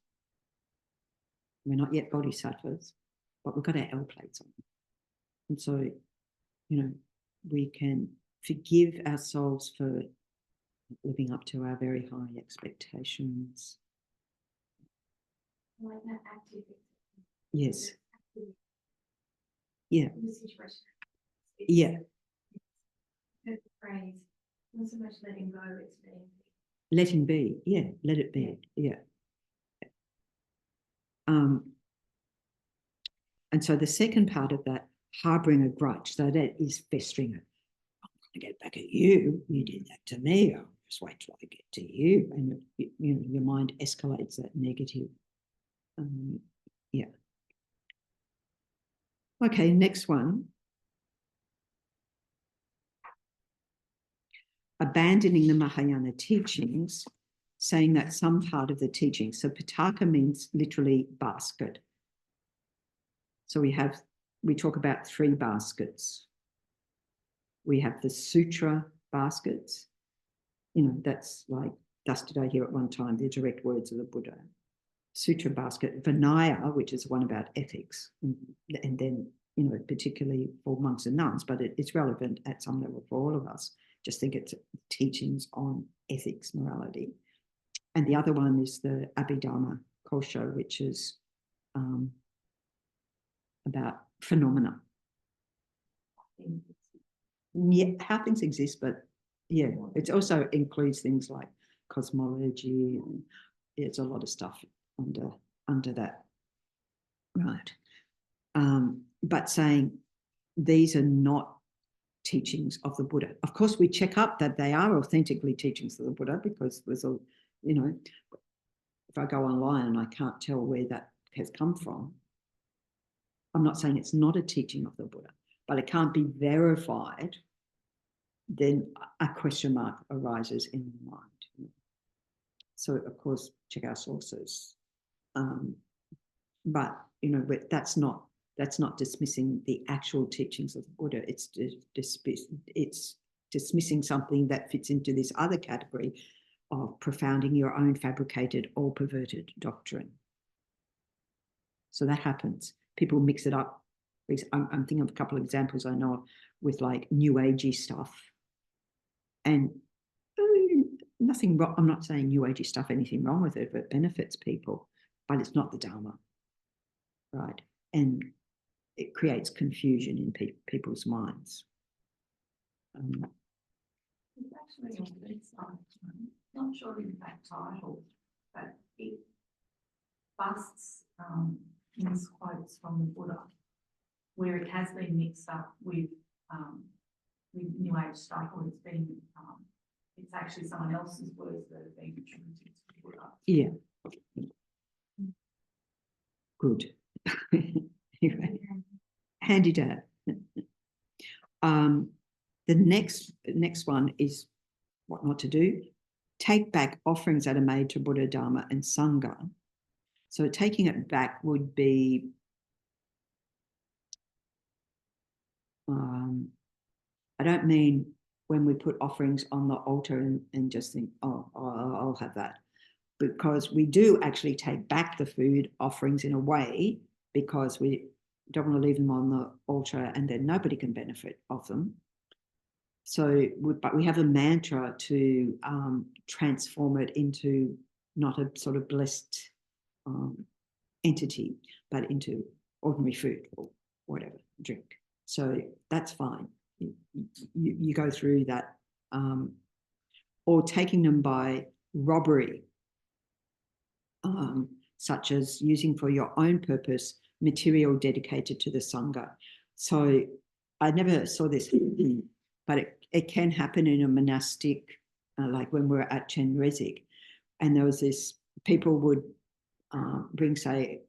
we're not yet Bodhisattvas, but we've got our L plates on. And so, you know, we can forgive ourselves for living up to our very high expectations. Like that active. Yes. Active Yeah. in the situation. Yeah. The phrase, not so much letting go, it's letting be. Letting be. Yeah. Let it be. Yeah. And so the second part of that, harboring a grudge, so that is festering it. I'm going to get back at you. You did that to me. I'll just wait till I get to you. And you know, your mind escalates that negative. Yeah. Okay, next one. Abandoning the Mahayana teachings, saying that some part of the teaching. So pitaka means literally basket. So we talk about 3 baskets. We have the sutra baskets. You know, that's like dusted out here at one time, the direct words of the Buddha. Sutra basket, Vinaya, which is one about ethics, and then, you know, particularly for monks and nuns, but it's relevant at some level for all of us. Just think it's teachings on ethics, morality. And the other one is the Abhidharma Kosho, which is about phenomena. Yeah, how things exist, but yeah, it also includes things like cosmology, and it's a lot of stuff under that, right? But saying these are not teachings of the Buddha. Of course, we check up that they are authentically teachings of the Buddha, because there's a, you know, if I go online and I can't tell where that has come from, I'm not saying it's not a teaching of the Buddha, but it can't be verified, then a question mark arises in the mind. So, of course, check our sources. But, you know, that's not dismissing the actual teachings of the Buddha. It's dismissing something that fits into this other category of profounding your own fabricated or perverted doctrine. So that happens. People mix it up. I'm thinking of a couple of examples I know of with like New Agey stuff. And nothing wrong. I'm not saying New Agey stuff, anything wrong with it, but it benefits people, but it's not the Dharma, right? And it creates confusion in people's minds. It's actually on the website, not sure in that title, but it busts misquotes from the Buddha, where it has been mixed up with New Age stuff, or it's been it's actually someone else's words that have been attributed to the Buddha. Yeah. Good. Anyway, handy dad. The next one is what not to do. Take back offerings that are made to Buddha, Dharma, and Sangha. So taking it back would be I don't mean when we put offerings on the altar and just think, oh, I'll have that. Because we do actually take back the food offerings in a way, because we don't want to leave them on the altar and then nobody can benefit of them. So, but we have a mantra to transform it into not a sort of blessed entity, but into ordinary food or whatever, drink. So that's fine. You go through that, or taking them by robbery, such as using for your own purpose material dedicated to the Sangha. So I never saw this, but it can happen in a monastic, like when we're at Chenrezig, and there was this, people would bring, say,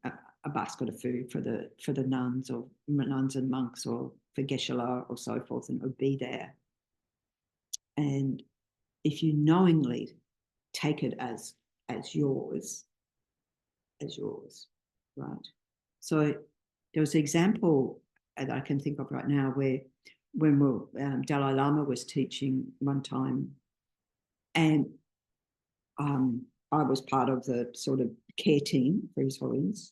a basket of food for the nuns or nuns and monks, or for Geshe-la or so forth, and it would be there. And if you knowingly take it as yours, right? So there was an example that I can think of right now where when Dalai Lama was teaching one time, and I was part of the sort of care team for His Holiness,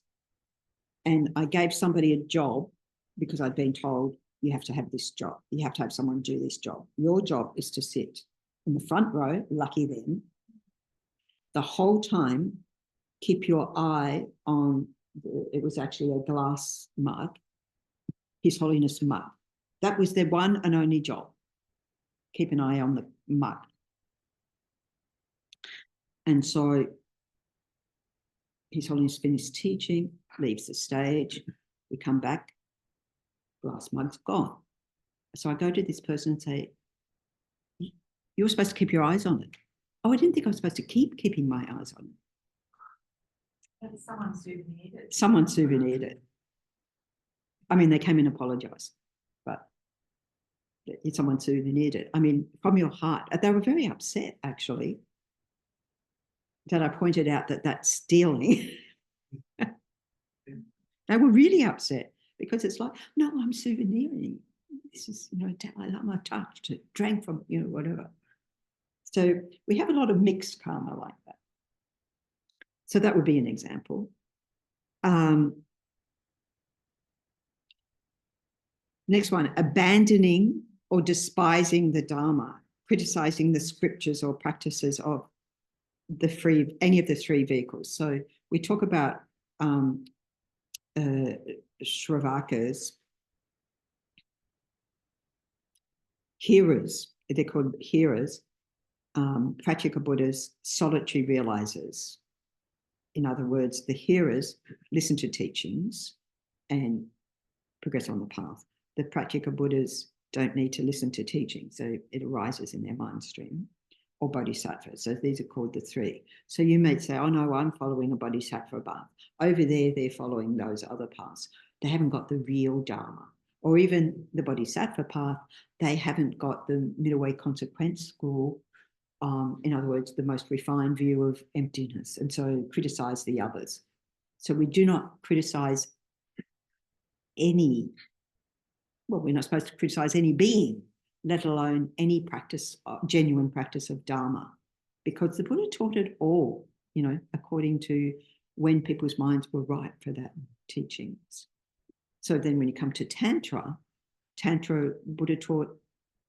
and I gave somebody a job because I'd been told, you have to have this job. You have to have someone do this job. Your job is to sit in the front row, lucky them, the whole time, keep your eye on, it was actually a glass mug, His Holiness mug. That was their one and only job. Keep an eye on the mug. And so His Holiness finished teaching, leaves the stage, we come back, glass mug's gone. So I go to this person and say, you were supposed to keep your eyes on it. Oh, I didn't think I was supposed to keep keeping my eyes on it. But someone souvenired it. Someone souvenired it. I mean, they came and apologized, but someone souvenired it. I mean, from your heart. They were very upset, actually, that I pointed out that that's stealing. They were really upset because it's like, no, I'm souveniring. This is, you know, Dalai Lama touched it, drank from, you know, whatever. So we have a lot of mixed karma like that. So that would be an example. Next one, abandoning or despising the Dharma, criticizing the scriptures or practices of any of the three vehicles. So we talk about Shravakas, hearers, they're called hearers, Pratyeka Buddhas, solitary realizers. In other words, the hearers listen to teachings and progress on the path. The Pratyeka Buddhas don't need to listen to teaching, so it arises in their mind stream, or bodhisattvas. So these are called the three. So you may say, oh no, I'm following a bodhisattva path. Over there, they're following those other paths. They haven't got the real Dharma. Or even the bodhisattva path, they haven't got the middle way consequence school. In other words, the most refined view of emptiness, and so criticize the others. So we do not criticize any, well, we're not supposed to criticize any being, let alone any practice, genuine practice of Dharma, because the Buddha taught it all, you know, according to when people's minds were ripe for that teachings. So then when you come to Tantra, Buddha taught,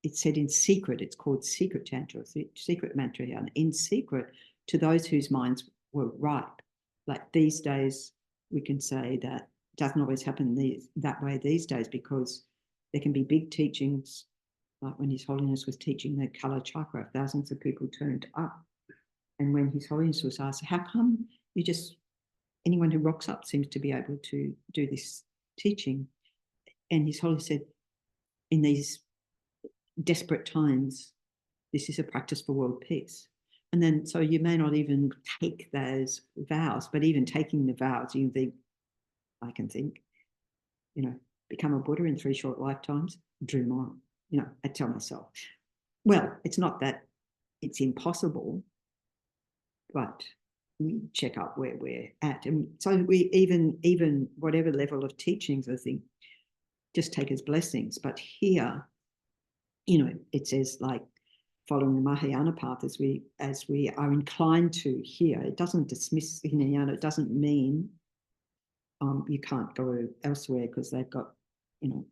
it said in secret, it's called secret Tantra, secret mantra, and in secret to those whose minds were ripe. Like these days, we can say that it doesn't always happen that way these days, because there can be big teachings, like when His Holiness was teaching the Kala Chakra, thousands of people turned up. And when His Holiness was asked, how come anyone who rocks up seems to be able to do this teaching? And His Holiness said, in these desperate times, this is a practice for world peace. And then, so you may not even take those vows, but even taking the vows, you think, I can think, you know, become a Buddha in 3 short lifetimes, dream on. You know, I tell myself, well, it's not that it's impossible, but we check up where we're at. And so we even whatever level of teachings, I think, just take as blessings. But here, you know, it says like following the Mahayana path as we are inclined to here. It doesn't dismiss Hinayana. It doesn't mean you can't go elsewhere because they've got, you know,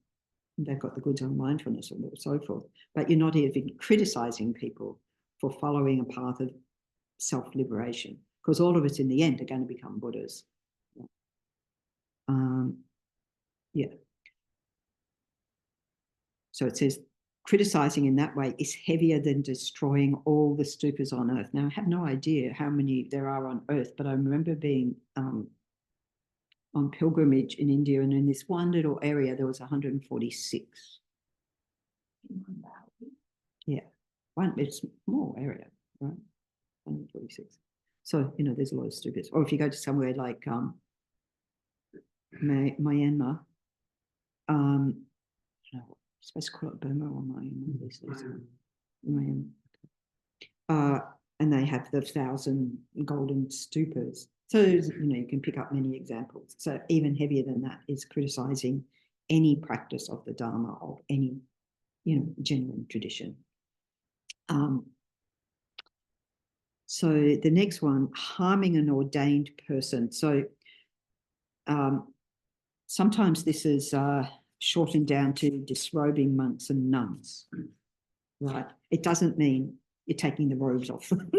they've got the goods on mindfulness and so forth. But you're not even criticizing people for following a path of self-liberation, because all of us in the end are going to become Buddhas. Yeah. So it says, criticizing in that way is heavier than destroying all the stupas on earth. Now, I have no idea how many there are on earth, but I remember being on pilgrimage in India, and in this one little area, there was 146. Yeah, it's a small area, right? 146. So, you know, there's a lot of stupas. Or if you go to somewhere like Myanmar, I'm supposed to call it Burma or Myanmar. And they have the 1,000 golden stupas. So, you know, you can pick up many examples. So even heavier than that is criticizing any practice of the Dharma, of any, you know, genuine tradition. So the next one, harming an ordained person. So sometimes this is shortened down to disrobing monks and nuns, right? It doesn't mean you're taking the robes off them.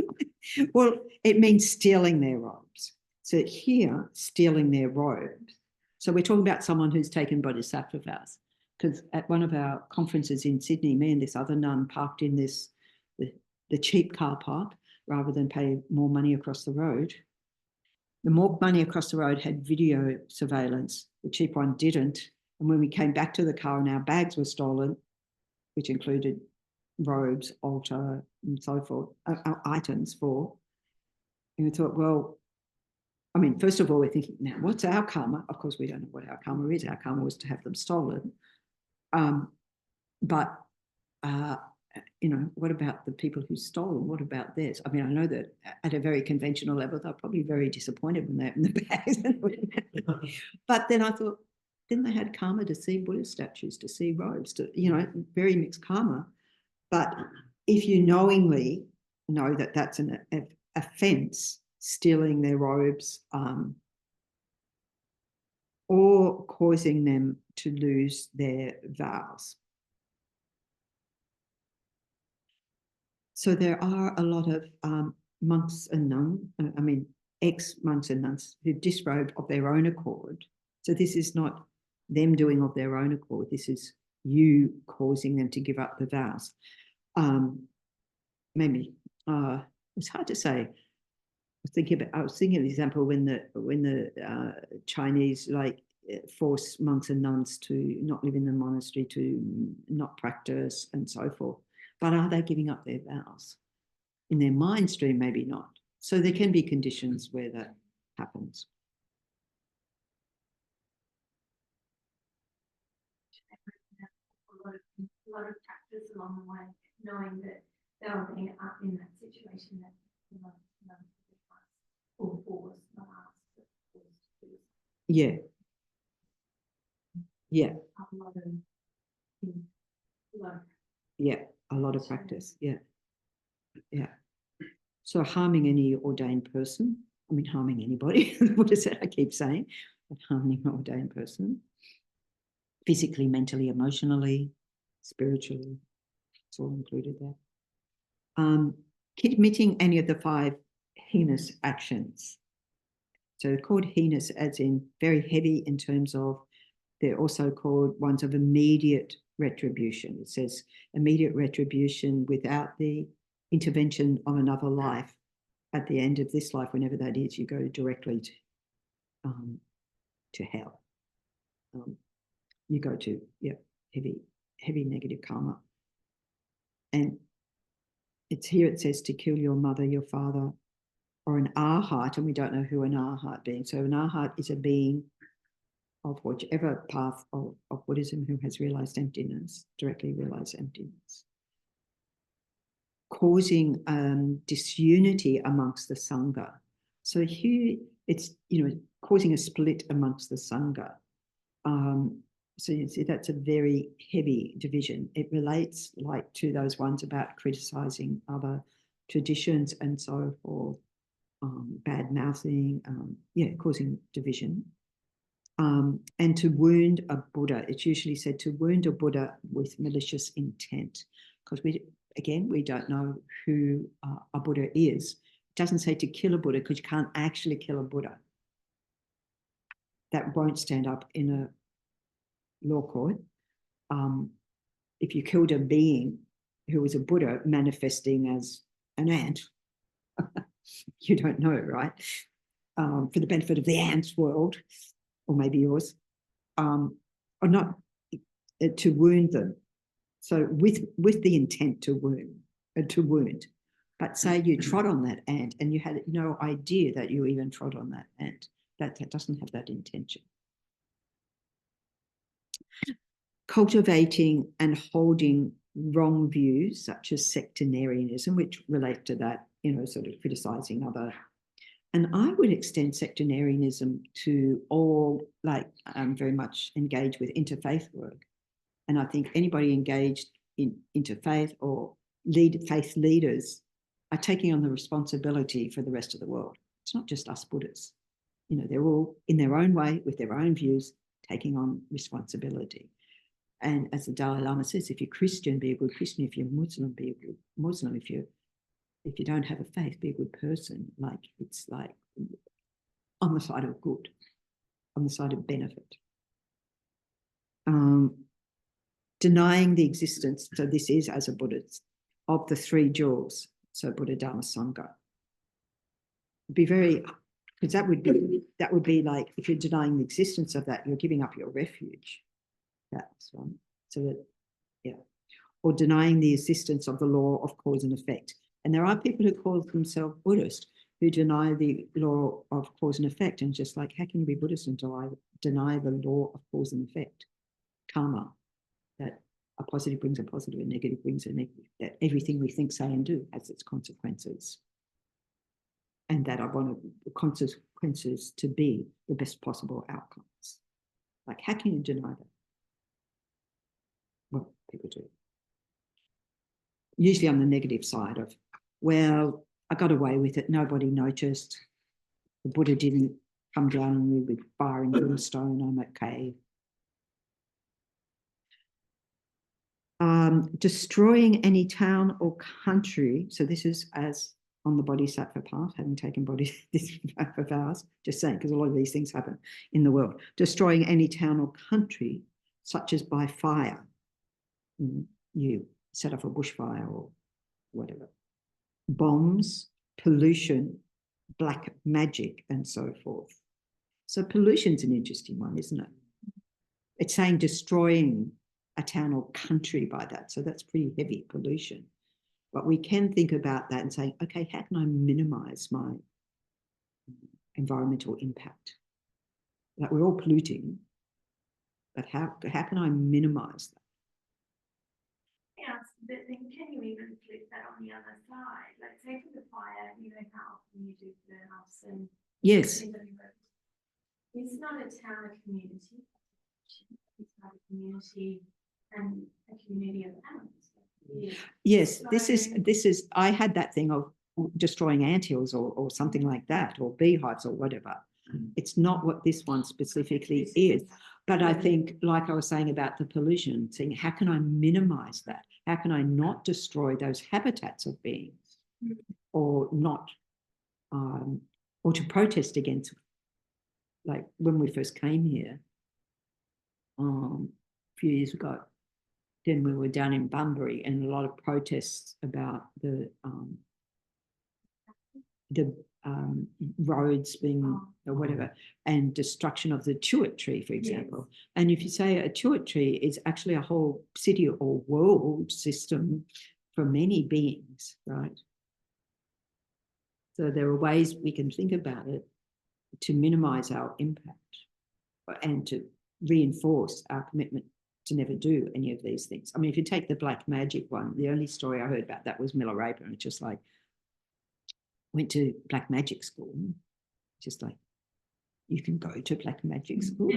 Well, it means stealing their robes. So here, stealing their robes. So we're talking about someone who's taken bodhisattva vows. Because at one of our conferences in Sydney, me and this other nun parked in the cheap car park rather than pay more money across the road. The more money across the road had video surveillance. The cheap one didn't. And when we came back to the car and our bags were stolen, which included robes, altar, and so forth, items for, and we thought, well, I mean, first of all, we're thinking, now, what's our karma? Of course, we don't know what our karma is. Our karma was to have them stolen. But what about the people who stole them? What about this? I mean, I know that at a very conventional level, they're probably very disappointed when they're in the bags. But then I thought, then they had karma to see Buddha statues, to see robes, very mixed karma. But if you knowingly know that that's an offense, stealing their robes, or causing them to lose their vows. So there are a lot of monks and nuns, ex-monks and nuns who disrobe of their own accord. So this is not them doing of their own accord. This is you causing them to give up the vows. It's hard to say. I was thinking of the example when the Chinese force monks and nuns to not live in the monastery, to not practice, and so forth. But are they giving up their vows? In their mind stream, maybe not. So there can be conditions where that happens. A lot of practice along the way, knowing that they were being up in that situation that or force, not asked, but forced. Yeah. Yeah. A lot of practice. Yeah. Yeah. So harming any ordained person, harming anybody, what is it I keep saying, but harming an ordained person, physically, mentally, emotionally, spiritually, it's all included there. Committing any of the 5 heinous actions. So they're called heinous as in very heavy in terms of, they're also called ones of immediate retribution. It says immediate retribution without the intervention of another life. At the end of this life, whenever that is, you go directly to hell. You go to heavy negative karma. And it says to kill your mother, your father, or an arhat, and we don't know who an arhat being. So an arhat is a being of whichever path of Buddhism who has realized emptiness, directly realized emptiness. Causing disunity amongst the Sangha. So here it's, causing a split amongst the Sangha. So you see that's a very heavy division. It relates to those ones about criticizing other traditions and so forth, bad mouthing, causing division. And to wound a Buddha, it's usually said to wound a Buddha with malicious intent, because we don't know who a Buddha is. It doesn't say to kill a Buddha because you can't actually kill a Buddha. That won't stand up in a law court. If you killed a being who was a Buddha manifesting as an ant, you don't know, right? For the benefit of the ants world, or maybe yours, or not, to wound them. So with the intent to wound, but say you trod on that ant and you had no idea that you even trod on that ant, that doesn't have that intention. Cultivating and holding wrong views such as sectarianism, which relate to that, sort of criticizing other. And I would extend sectarianism to all, very much engaged with interfaith work. And I think anybody engaged in interfaith or faith leaders are taking on the responsibility for the rest of the world. It's not just us Buddhists. They're all in their own way, with their own views, taking on responsibility. And as the Dalai Lama says, if you're Christian, be a good Christian. If you're Muslim, be a good Muslim. If you're if you don't have a faith, be a good person. Like, it's like on the side of good, on the side of benefit. Denying the existence, so this is as a Buddhist, of the three jewels, so Buddha, Dharma, Sangha. Be very, because that would be like, if you're denying the existence of that, you're giving up your refuge. That's one. So that, yeah. Or denying the existence of the law of cause and effect. And there are people who call themselves Buddhist who deny the law of cause and effect, and just like, how can you be Buddhist and deny the law of cause and effect? Karma, that a positive brings a positive, a negative brings a negative, that everything we think, say, and do has its consequences. And that I want the consequences to be the best possible outcomes. Like, how can you deny that? Well, people do. Usually on the negative side of, well, I got away with it, nobody noticed. The Buddha didn't come down on me with fire and brimstone, I'm okay. Destroying any town or country. So this is as on the Bodhisattva path, having taken this path of ours, just saying, because a lot of these things happen in the world. Destroying any town or country, such as by fire. You set off a bushfire or whatever. Bombs, pollution, black magic, and so forth. So pollution's an interesting one, isn't it? It's saying destroying a town or country by that. So that's pretty heavy pollution. But we can think about that and say, okay, how can I minimize my environmental impact? Like, we're all polluting, but how can I minimize that? Yes, but then can you even flip that on the other side? Like, say for the fire, you know how often you do the house and yes, it's not a town, a community. It's not a community and a community of animals. yes, So, this is I had that thing of destroying anthills or something like that, or beehives or whatever. It's not what this one specifically is. But I think, like I was saying about the pollution, saying, how can I minimize that? How can I not destroy those habitats of beings, or not, or to protest against, like when we first came here a few years ago, then we were down in Bunbury, and a lot of protests about the roads being or whatever, and destruction of the tuat tree, for example. Yes. And if you say a tuat tree is actually a whole city or world system for many beings, right? So there are ways we can think about it to minimize our impact and to reinforce our commitment to never do any of these things. I mean, if you take the black magic one, the only story I heard about that was Milarepa, and it's just like, went to black magic school, just like, you can go to black magic school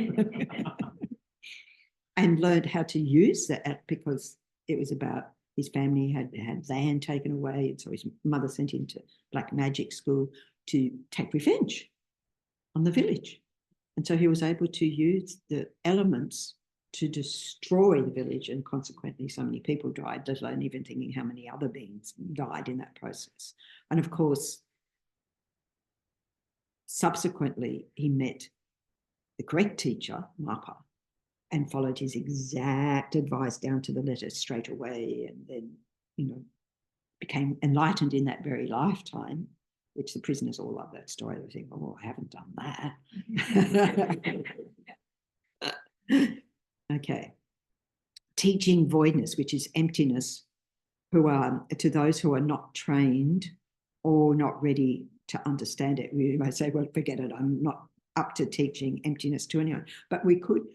and learned how to use that, because it was about his family had land taken away, and so his mother sent him to black magic school to take revenge on the village. And so he was able to use the elements to destroy the village, and consequently so many people died, let alone even thinking how many other beings died in that process. And of course, subsequently he met the correct teacher, Mapa, and followed his exact advice down to the letter straight away, and then, you know, became enlightened in that very lifetime, which the prisoners all love that story. They think, oh, I haven't done that. Okay. Teaching voidness, which is emptiness, who are to those who are not trained or not ready to understand it. We might say, well, forget it, I'm not up to teaching emptiness to anyone. But we could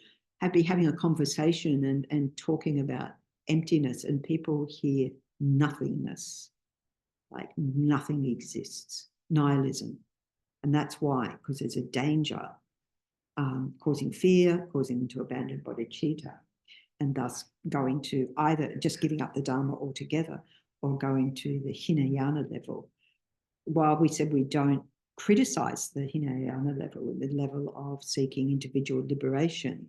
be having a conversation and talking about emptiness, and people hear nothingness, like nothing exists, nihilism. And that's why, because there's a danger causing fear, causing them to abandon bodhicitta, and thus going to either just giving up the Dharma altogether or going to the Hinayana level. While we said we don't criticize the Hinayana level, the level of seeking individual liberation,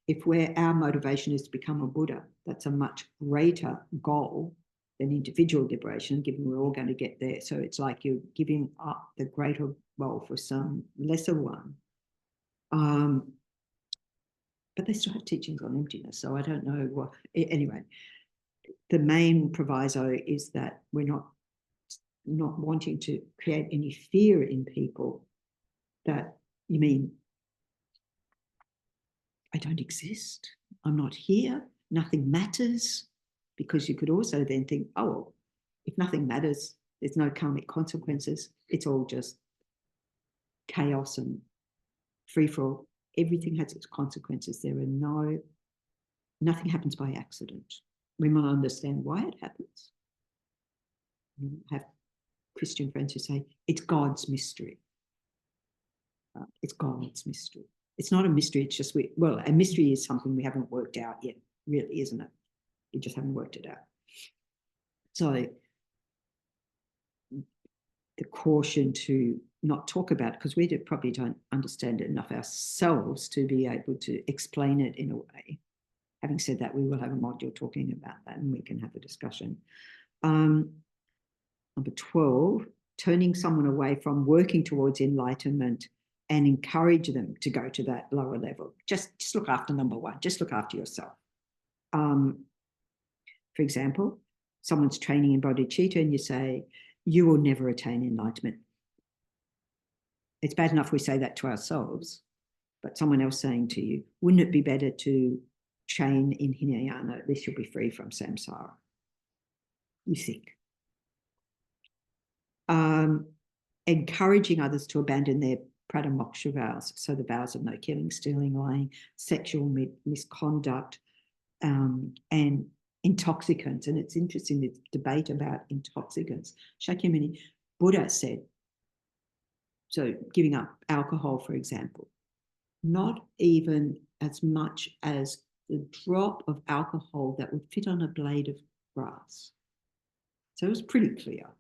if our motivation is to become a Buddha, that's a much greater goal than individual liberation, given we're all going to get there. So it's like you're giving up the greater role for some lesser one. But they still have teachings on emptiness, so I don't know what. Anyway, the main proviso is that we're not wanting to create any fear in people that, you mean, I don't exist, I'm not here, nothing matters, because you could also then think, oh, if nothing matters, there's no karmic consequences, it's all just chaos and free-for-all. Everything has its consequences. There are nothing happens by accident. We might understand why it happens. I have Christian friends who say, it's God's mystery. It's God's mystery. It's not a mystery, it's just, a mystery is something we haven't worked out yet, really, isn't it? We just haven't worked it out. So the caution to not talk about it, because we probably don't understand it enough ourselves to be able to explain it in a way. Having said that, we will have a module talking about that and we can have a discussion. Number 12, turning someone away from working towards enlightenment and encourage them to go to that lower level. Just look after number 1, just look after yourself. For example, someone's training in bodhicitta and you say, you will never attain enlightenment. It's bad enough we say that to ourselves, but someone else saying to you, wouldn't it be better to train in Hinayana? At least you'll be free from samsara. You think. Encouraging others to abandon their pradamoksha vows, so the vows of no killing, stealing, lying, sexual misconduct, and intoxicants. And it's interesting, this debate about intoxicants. Shakyamuni Buddha said, so giving up alcohol, for example, not even as much as the drop of alcohol that would fit on a blade of grass. So it was pretty clear.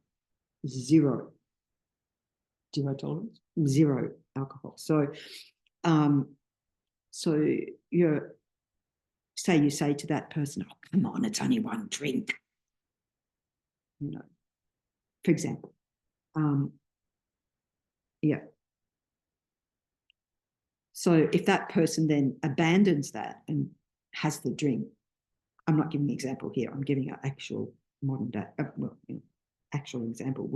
Zero tolerance, zero alcohol. So, you say to that person, oh, come on, it's only one drink. You know, for example. Yeah. So if that person then abandons that and has the drink, I'm not giving an example here, I'm giving an actual modern day, actual example,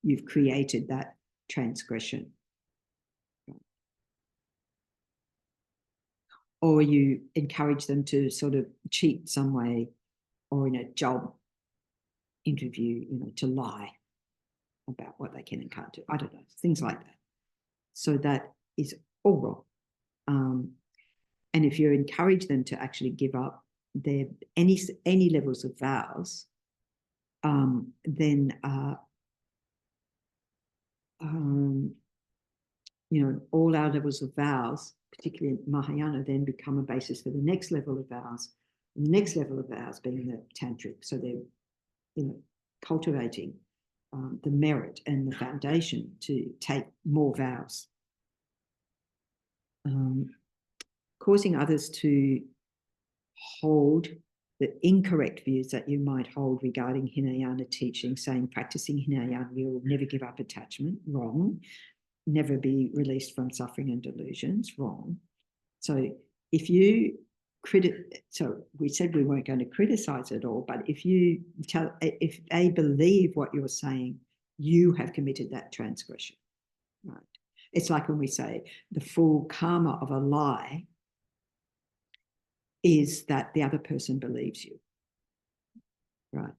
you've created that transgression. Or you encourage them to sort of cheat some way, or in a job interview, to lie about what they can and can't do. I don't know, things like that. So that is all wrong. And if you encourage them to actually give up their any levels of vows, then all our levels of vows, particularly in Mahayana, then become a basis for the next level of vows. The next level of vows being the tantric. So they're cultivating the merit and the foundation to take more vows. Causing others to hold the incorrect views that you might hold regarding Hinayana teaching, saying practicing Hinayana, you will never give up attachment, wrong. Never be released from suffering and delusions, wrong. So if you so we said we weren't going to criticize it all, but if they believe what you're saying, you have committed that transgression, right? It's like when we say the full karma of a lie is that the other person believes you, right?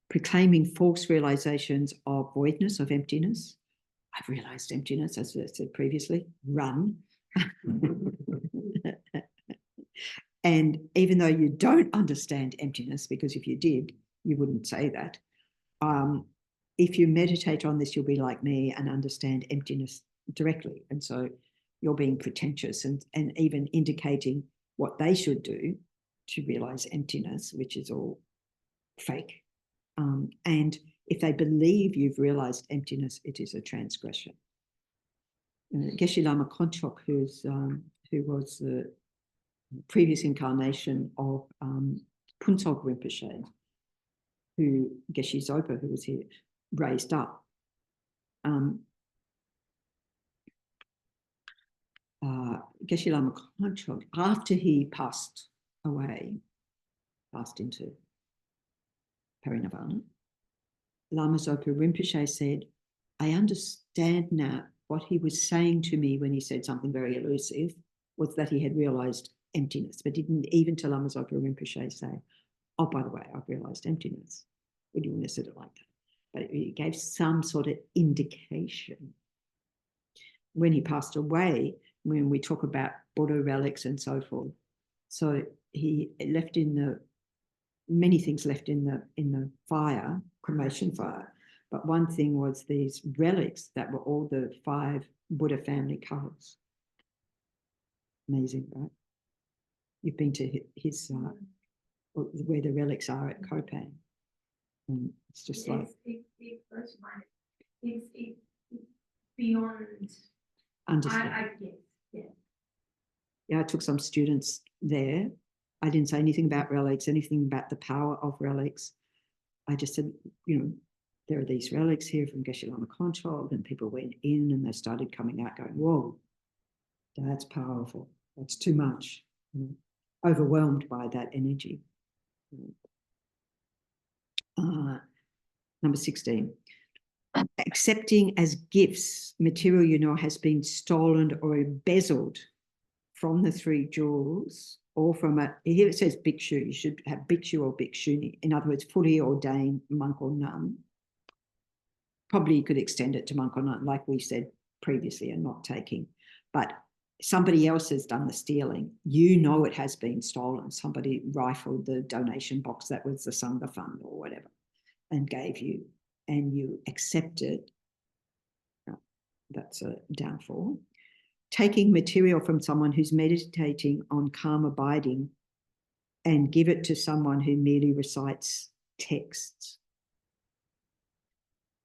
Proclaiming false realizations of voidness, of emptiness. I've realized emptiness, as I said previously, run. And even though you don't understand emptiness, because if you did, you wouldn't say that. If you meditate on this, you'll be like me and understand emptiness directly. And so you're being pretentious and even indicating what they should do to realize emptiness, which is all fake. And if they believe you've realized emptiness, it is a transgression. Geshe Lama Konchok, who was the previous incarnation of Punsog Rinpoche, who Geshe Zopa, who was here, raised up. Geshe Lama Khanchog, after he passed away, passed into Parinirvana, Lama Zopa Rinpoche said, I understand now what he was saying to me when he said something very elusive, was that he had realized emptiness, but didn't even to Lama Zopa Rinpoche say, oh, by the way, I've realized emptiness. Would you want to said it like that? But he gave some sort of indication. When he passed away, when we talk about Buddha relics and so forth, so he left in the, many things left in the fire, cremation fire, but one thing was these relics that were all the 5 Buddha family colors. Amazing, right? You've been to his where the relics are at Kopang. And it's just like it's beyond understand. Yes. Yeah, I took some students there. I didn't say anything about relics, anything about the power of relics. I just said, you know, there are these relics here from Geshe Lama Khanchog, and people went in and they started coming out going, whoa, that's powerful. That's too much. You know, overwhelmed by that energy. Number 16. Accepting as gifts material you know has been stolen or embezzled from the 3 jewels, or from a, here it says bhikshu, you should have bhikshu or bhikshuni, in other words, fully ordained monk or nun. Probably you could extend it to monk or nun, like we said previously, and not taking. But somebody else has done the stealing. You know it has been stolen. Somebody rifled the donation box that was the Sangha fund or whatever and gave you, and you accept it. That's a downfall. Taking material from someone who's meditating on calm abiding and give it to someone who merely recites texts.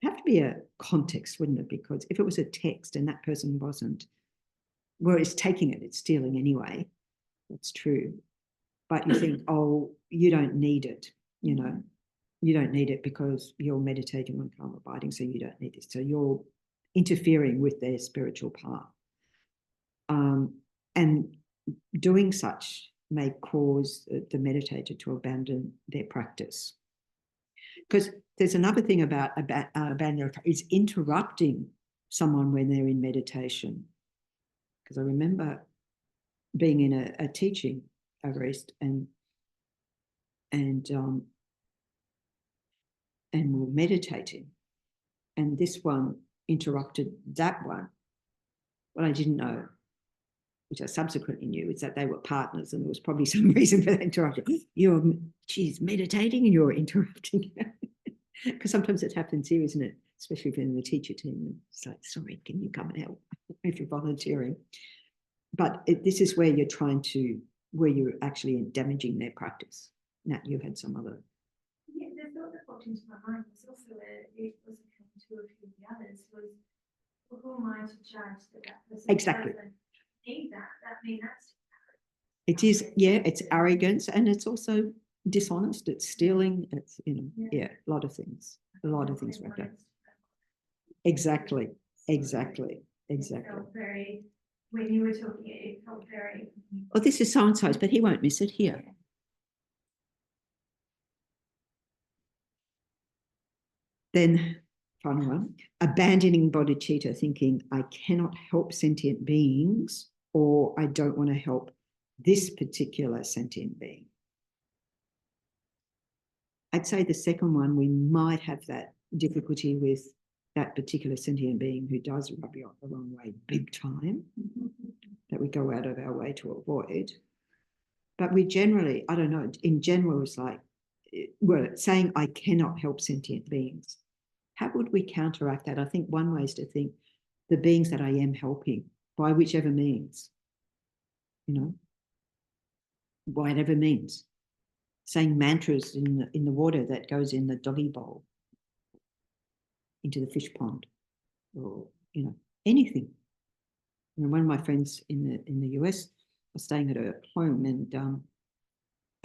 It'd have to be a context, wouldn't it? Because if it was a text and that person wasn't, well, it's taking it, it's stealing anyway. That's true. But you think, oh, you don't need it, you know. You don't need it because you're meditating on calm abiding, so you don't need this. So you're interfering with their spiritual path. And doing such may cause the meditator to abandon their practice. Because there's another thing about abandoning, is interrupting someone when they're in meditation. Because I remember being in a teaching over East, and we were meditating, and this one interrupted that one. What I didn't know, which I subsequently knew, is that they were partners, and there was probably some reason for that interruption. She's meditating and you're interrupting. Because sometimes it happens here, isn't it? Especially if you're in the teacher team. It's like, sorry, can you come and help if you're volunteering? But this is where you're trying to, where you're actually damaging their practice. Nat, you had some other. Yeah, the thought that popped into my mind was also it was coming to a few of the others was, well, who am I to judge that person Exactly. doesn't need that? That means that's it is, yeah, it's arrogance, and it's also dishonest, it's stealing, it's, you know, yeah, a lot of things wrapped up. Exactly. It felt very, when you were talking, it felt very. Oh, this is so-and-so's, but he won't miss it here. Then, final one, abandoning bodhicitta, thinking I cannot help sentient beings, or I don't want to help this particular sentient being. I'd say the second one, we might have that difficulty with that particular sentient being who does rub you up the wrong way big time, that we go out of our way to avoid. But we generally, I don't know, in general, it's like, well, saying I cannot help sentient beings. How would we counteract that? I think one way is to think the beings that I am helping, by whichever means, you know, whatever means. Saying mantras in the water that goes in the doggy bowl, into the fish pond, or, you know, anything. You know, one of my friends in the US, was staying at her home, and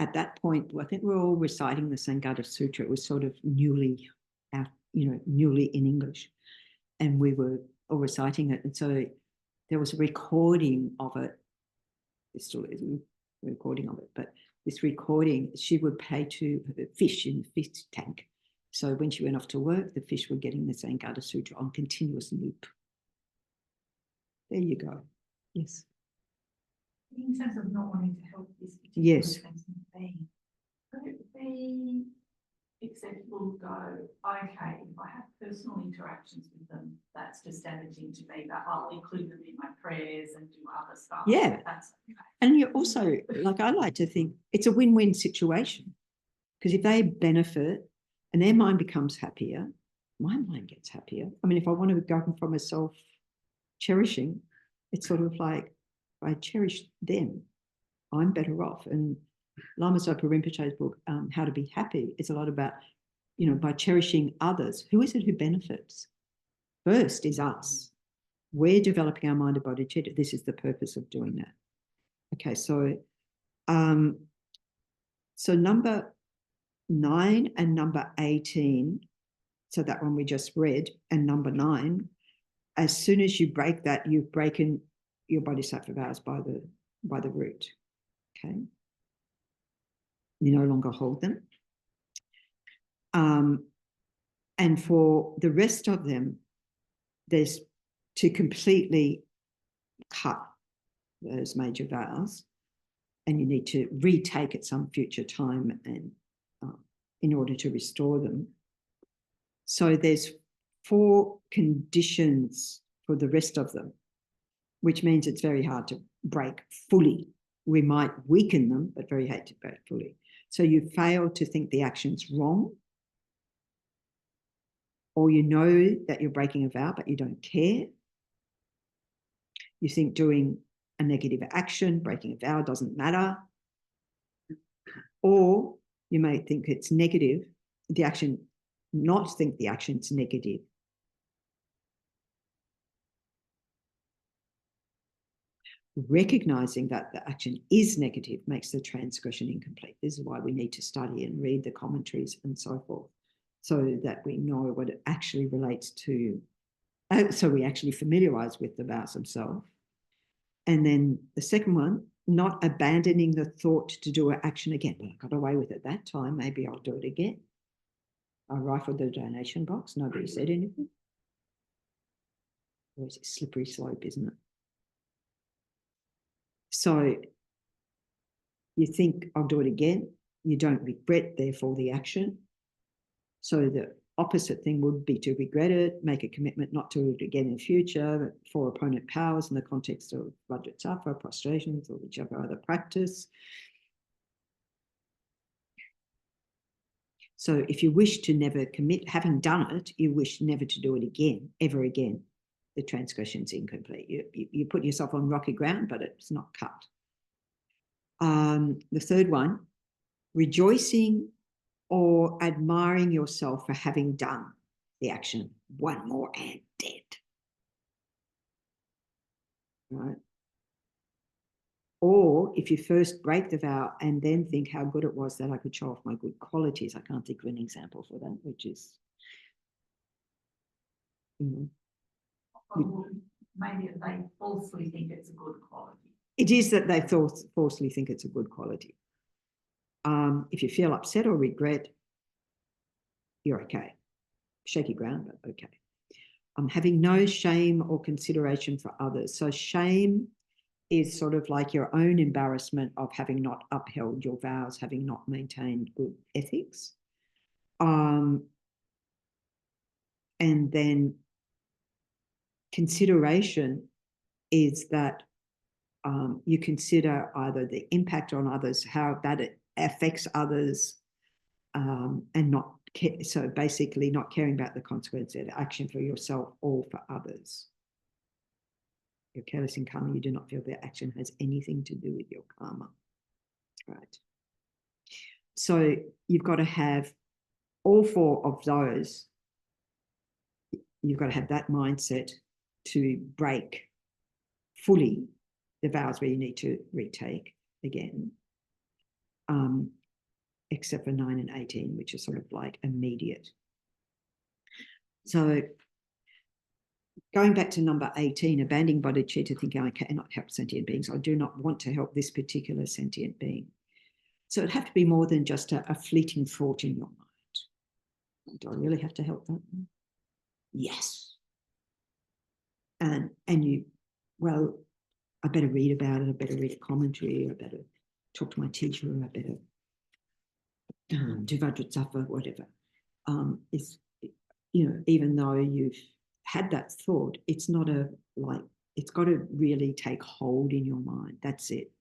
at that point, I think we were all reciting the Sangata Sutra. It was sort of newly out, newly in English, and we were all reciting it. And so there was a recording of it. There still is a recording of it, but this recording, she would play to her fish in the fish tank. So when she went off to work, the fish were getting the Sangata Sutra on continuous loop. There you go. Yes. In terms of not wanting to help this particular Yes. sentient being, could it be acceptable to go, okay, if I have personal interactions with them, that's just damaging to me, but I'll include them in my prayers and do other stuff. Yeah. That's okay. And you also, like, I like to think it's a win-win situation, because if they benefit and their mind becomes happier, my mind gets happier. I mean, if I want to go from a self-cherishing, it's sort of like, if I cherish them, I'm better off. And Lama Zopa Rinpoche's book, How to Be Happy, is a lot about, by cherishing others. Who is it who benefits? First is us. We're developing our mind of bodhicitta. This is the purpose of doing that. Okay, so number 9 and number 18, so that one we just read, and number 9, as soon as you break that, you've broken your bodhisattva vows by the root. Okay, you no longer hold them. And for the rest of them, there's to completely cut those major vows, and you need to retake at some future time and in order to restore them. So there's 4 conditions for the rest of them, which means it's very hard to break fully. We might weaken them, but very hard to break fully. So you fail to think the action's wrong, or you know that you're breaking a vow, but you don't care. You think doing a negative action, breaking a vow, doesn't matter. Or you may think it's negative, the action, not think the action's negative. Recognizing that the action is negative makes the transgression incomplete. This is why we need to study and read the commentaries and so forth, so that we know what it actually relates to. So we actually familiarize with the vows themselves. And then the second one, not abandoning the thought to do an action again. Well, I got away with it that time, maybe I'll do it again. I rifled the donation box, nobody said anything. Always a slippery slope, isn't it? So you think, I'll do it again. You don't regret, therefore, the action. So the opposite thing would be to regret it, make a commitment not to do it again in future for opponent powers in the context of Bodhisattva, prostrations, or whichever other practice. So if you wish to never commit, having done it, you wish never to do it again, ever again, the transgression's incomplete. You put yourself on rocky ground, but it's not cut. The third one, rejoicing or admiring yourself for having done the action. One more and dead. Right? Or if you first break the vow and then think how good it was that I could show off my good qualities. I can't think of an example for that, which is, maybe they falsely think it's a good quality. It is that they falsely think it's a good quality. If you feel upset or regret, you're okay. Shaky ground, but okay. Having no shame or consideration for others. So shame is sort of like your own embarrassment of having not upheld your vows, having not maintained good ethics. And then consideration is that you consider either the impact on others, how that it affects others, and not so basically not caring about the consequence of the action for yourself or for others. You're careless in karma, you do not feel that action has anything to do with your karma. Right. So you've got to have all 4 of those. You've got to have that mindset to break fully the vows where you need to retake again, except for 9 and 18, which is sort of like immediate. So going back to number 18, abandoning bodhicitta, thinking I cannot help sentient beings. I do not want to help this particular sentient being. So it'd have to be more than just a fleeting thought in your mind. Do I really have to help them? Yes. And you, well, I better read about it. I better read a commentary. I better talk to my teacher. I better do Vajrasattva, whatever. Even though you've had that thought, it's not it's got to really take hold in your mind. That's it.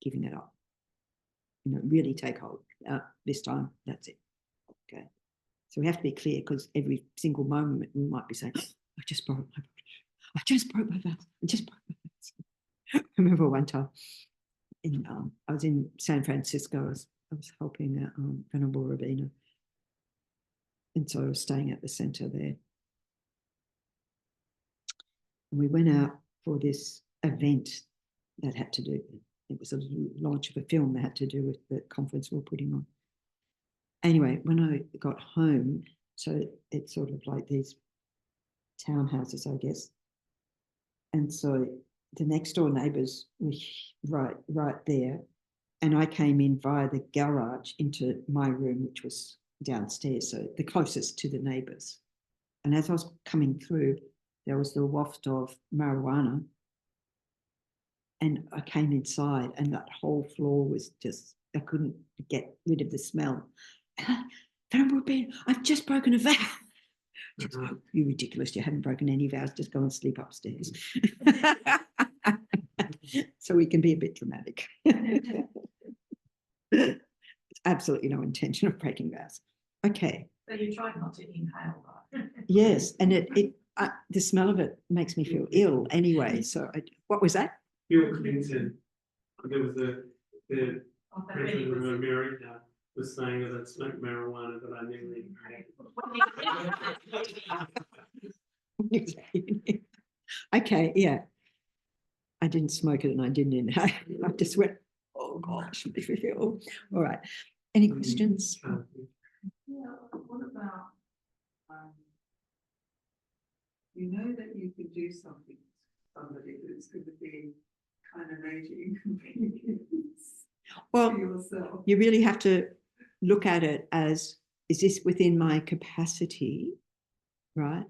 Giving it up. Really take hold. This time, that's it. Okay. So we have to be clear, because every single moment we might be saying, oh, I just broke my vows. I just broke my vows. I just broke my vows. I remember one time I was in San Francisco. I was helping Venerable Rabina. And so I was staying at the center there. And we went out for this event that had to do, it was a launch of a film that had to do with the conference we were putting on. Anyway, when I got home, so it's sort of like these townhouses, I guess. And so the next door neighbours were right there. And I came in via the garage into my room, which was downstairs, so the closest to the neighbours. And as I was coming through, there was the waft of marijuana. And I came inside, and that whole floor was just, I couldn't get rid of the smell. Venerable Ben, I've just broken a vow. You're ridiculous. You haven't broken any vows. Just go and sleep upstairs. So we can be a bit dramatic. Absolutely no intention of breaking vows. Okay. So you try not to inhale that. Yes, and the smell of it makes me feel ill anyway. So what was that? Bill Clinton, there was the president of America was saying that I'd smoked marijuana, but I never inhaled. Okay, yeah. I didn't smoke it and I didn't inhale. I just went, oh gosh, makes me feel ill. All right. Any questions? Yeah, what about, you know that you could do something to somebody that's going to be kind of major inconvenience Well, to yourself. you really have to look at it as, is this within my capacity, right?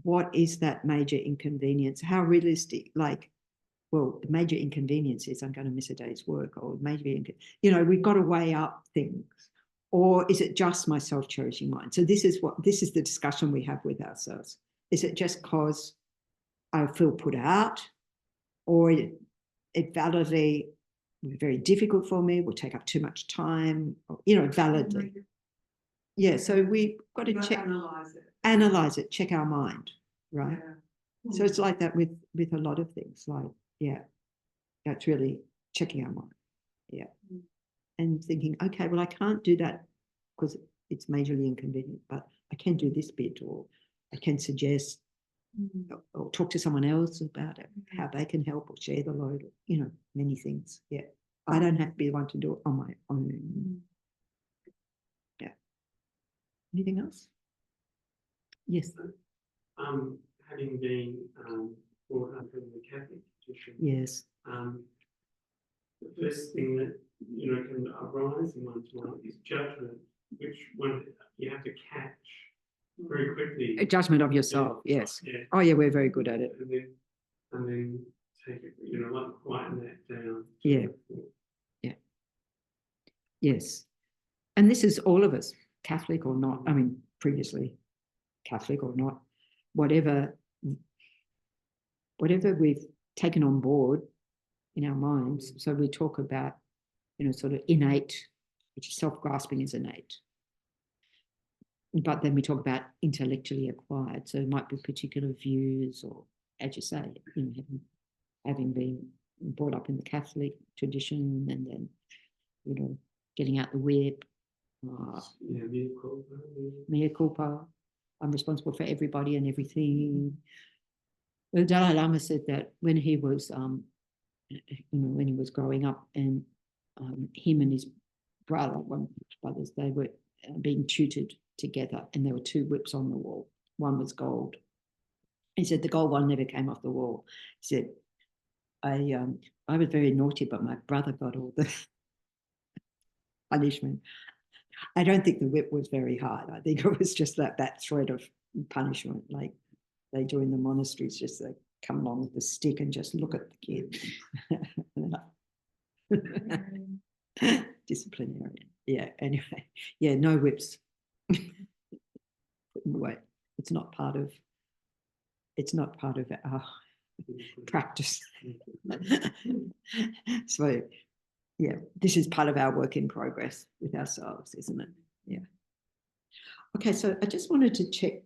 What is that major inconvenience? How realistic, like, well, the major inconvenience is I'm going to miss a day's work, or maybe, we've got to weigh up things. Or is it just my self-cherishing mind? So this is the discussion we have with ourselves. Is it just because I feel put out, or it validly very difficult for me, will take up too much time, or, validly. Yeah, so we've got to check, analyze it, check our mind, right? Yeah. So it's like that with a lot of things, like, yeah, that's really checking our mind. Yeah. And thinking, okay, well, I can't do that because it's majorly inconvenient, but I can do this bit, or I can suggest or talk to someone else about it, how they can help, or share the load, many things. Yeah. I don't have to be the one to do it on my own. Yeah. Anything else? Yes. Having been brought up in the Catholic tradition. Yes. The first thing that can arise in one's mind is judgment, which one you have to catch very quickly. A judgment of yourself, yes. Yeah. Oh yeah, we're very good at it. And then take it, like quieten that down. Yeah. Yeah. Yes. And this is all of us, Catholic or not. I mean, previously Catholic or not, whatever we've taken on board in our minds. So we talk about, sort of innate, which is self-grasping is innate. But then we talk about intellectually acquired. So it might be particular views, or, as you say, having been brought up in the Catholic tradition, and then, getting out the whip. Mea culpa. I'm responsible for everybody and everything. The Dalai Lama said that when he was when he was growing up, and him and his brother, one of his brothers, they were being tutored together, and there were 2 whips on the wall. One was gold. He said the gold one never came off the wall. He said, I was very naughty, but my brother got all the punishment. I don't think the whip was very hard. I think it was just that thread of punishment, like they do in the monasteries, just they come along with the stick and just look at the kid. Disciplinarian. Yeah, anyway. Yeah, no whips. Put them away. It's not part of our practice. So yeah, this is part of our work in progress with ourselves, isn't it? Yeah. Okay, so I just wanted to check.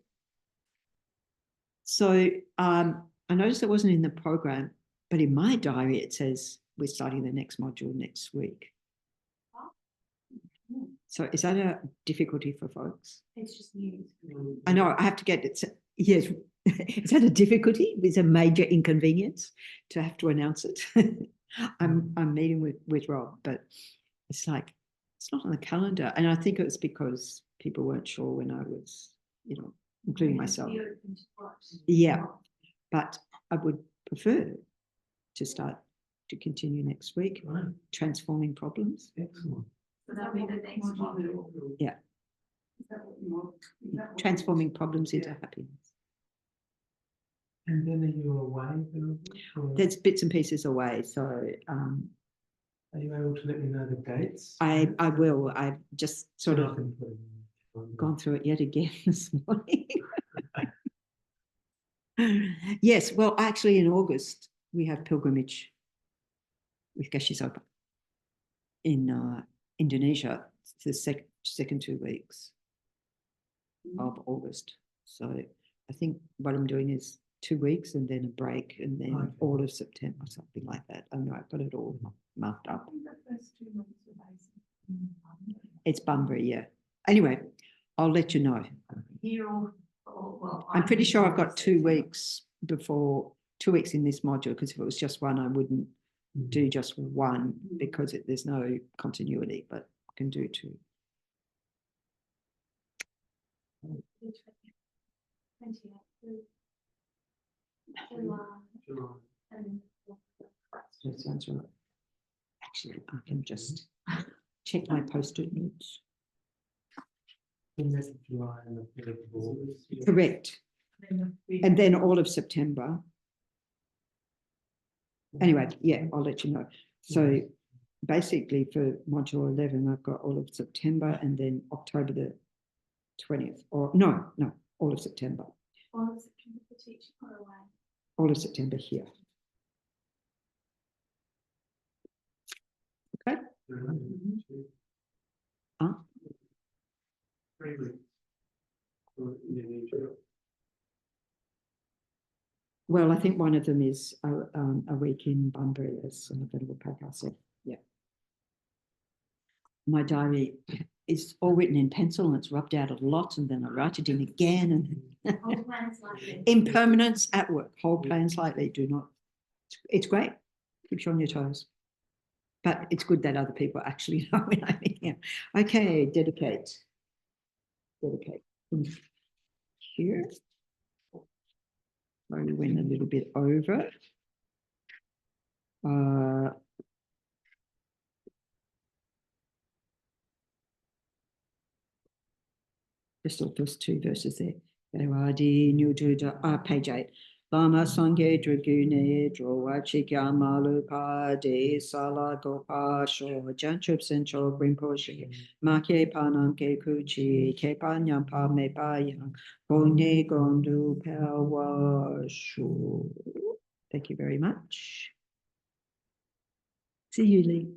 So I noticed it wasn't in the program, but in my diary it says we're starting the next module next week. So is that a difficulty for folks? It's just news. I know, I have to get it. Yes. Is that a difficulty? Is a major inconvenience to have to announce it? I'm meeting with Rob, but it's like, it's not on the calendar. And I think it was because people weren't sure when I was, including myself. Yeah, but I would prefer to continue next week. Right. Transforming problems. Excellent. So that'll be the next module. Yeah. Is that what you want? Is that what you Transforming want? problems into Yeah. happiness. And then are you away? Or There's bits and pieces away, so are you able to let me know the dates? I will. I've just sort So of I can put it in. gone through it yet again this morning. Yes, well, actually in August, we have pilgrimage with Geshe Sopa in Indonesia. It's the second 2 weeks of August. So I think what I'm doing is 2 weeks and then a break and then Okay. all of September, something like that. I know I've got it all marked I up. think the first 2 months were basically. It's Bunbury, yeah. Anyway, I'll let you know. Here or well, I'm pretty sure I've got 2 September. weeks before, 2 weeks in this module, because if it was just one, I wouldn't do just one because there's no continuity, but I can do 2. 28th July, July. and That sounds right. Actually, I can just check my post-it notes. And that's July and the 5th of August. Yeah. Correct. And then all of September. Anyway, yeah, I'll let you know. So basically for module 11, I've got all of September and then October the 20th, or no, all of September. all of September for teaching or away. All of September here. Okay. Huh? 3 weeks. For Indonesia. Well, I think one of them is a week in Bunbury, as Venerable Prabhupada said. Yeah. My diary is all written in pencil and it's rubbed out a lot, and then I write it in again. And Whole plans like this. impermanence at work. Hold plans lightly. Do not. It's great. Keeps you on your toes. But it's good that other people actually know when I'm in here. Okay, dedicate. Dedicate. Here. I went a little bit over. Just the first 2 verses there. Devadi Nyududa, page 8. Lama Sangye Dragune Drowa Chikya Malupa De Sala Gopa Sho Janchup Sencho Rinpoche Make Panam Ke Kuchi Kepa Nyampa Mepa Yang Gone Gondu Pelwa Shu. Thank you very much. See you, Lee.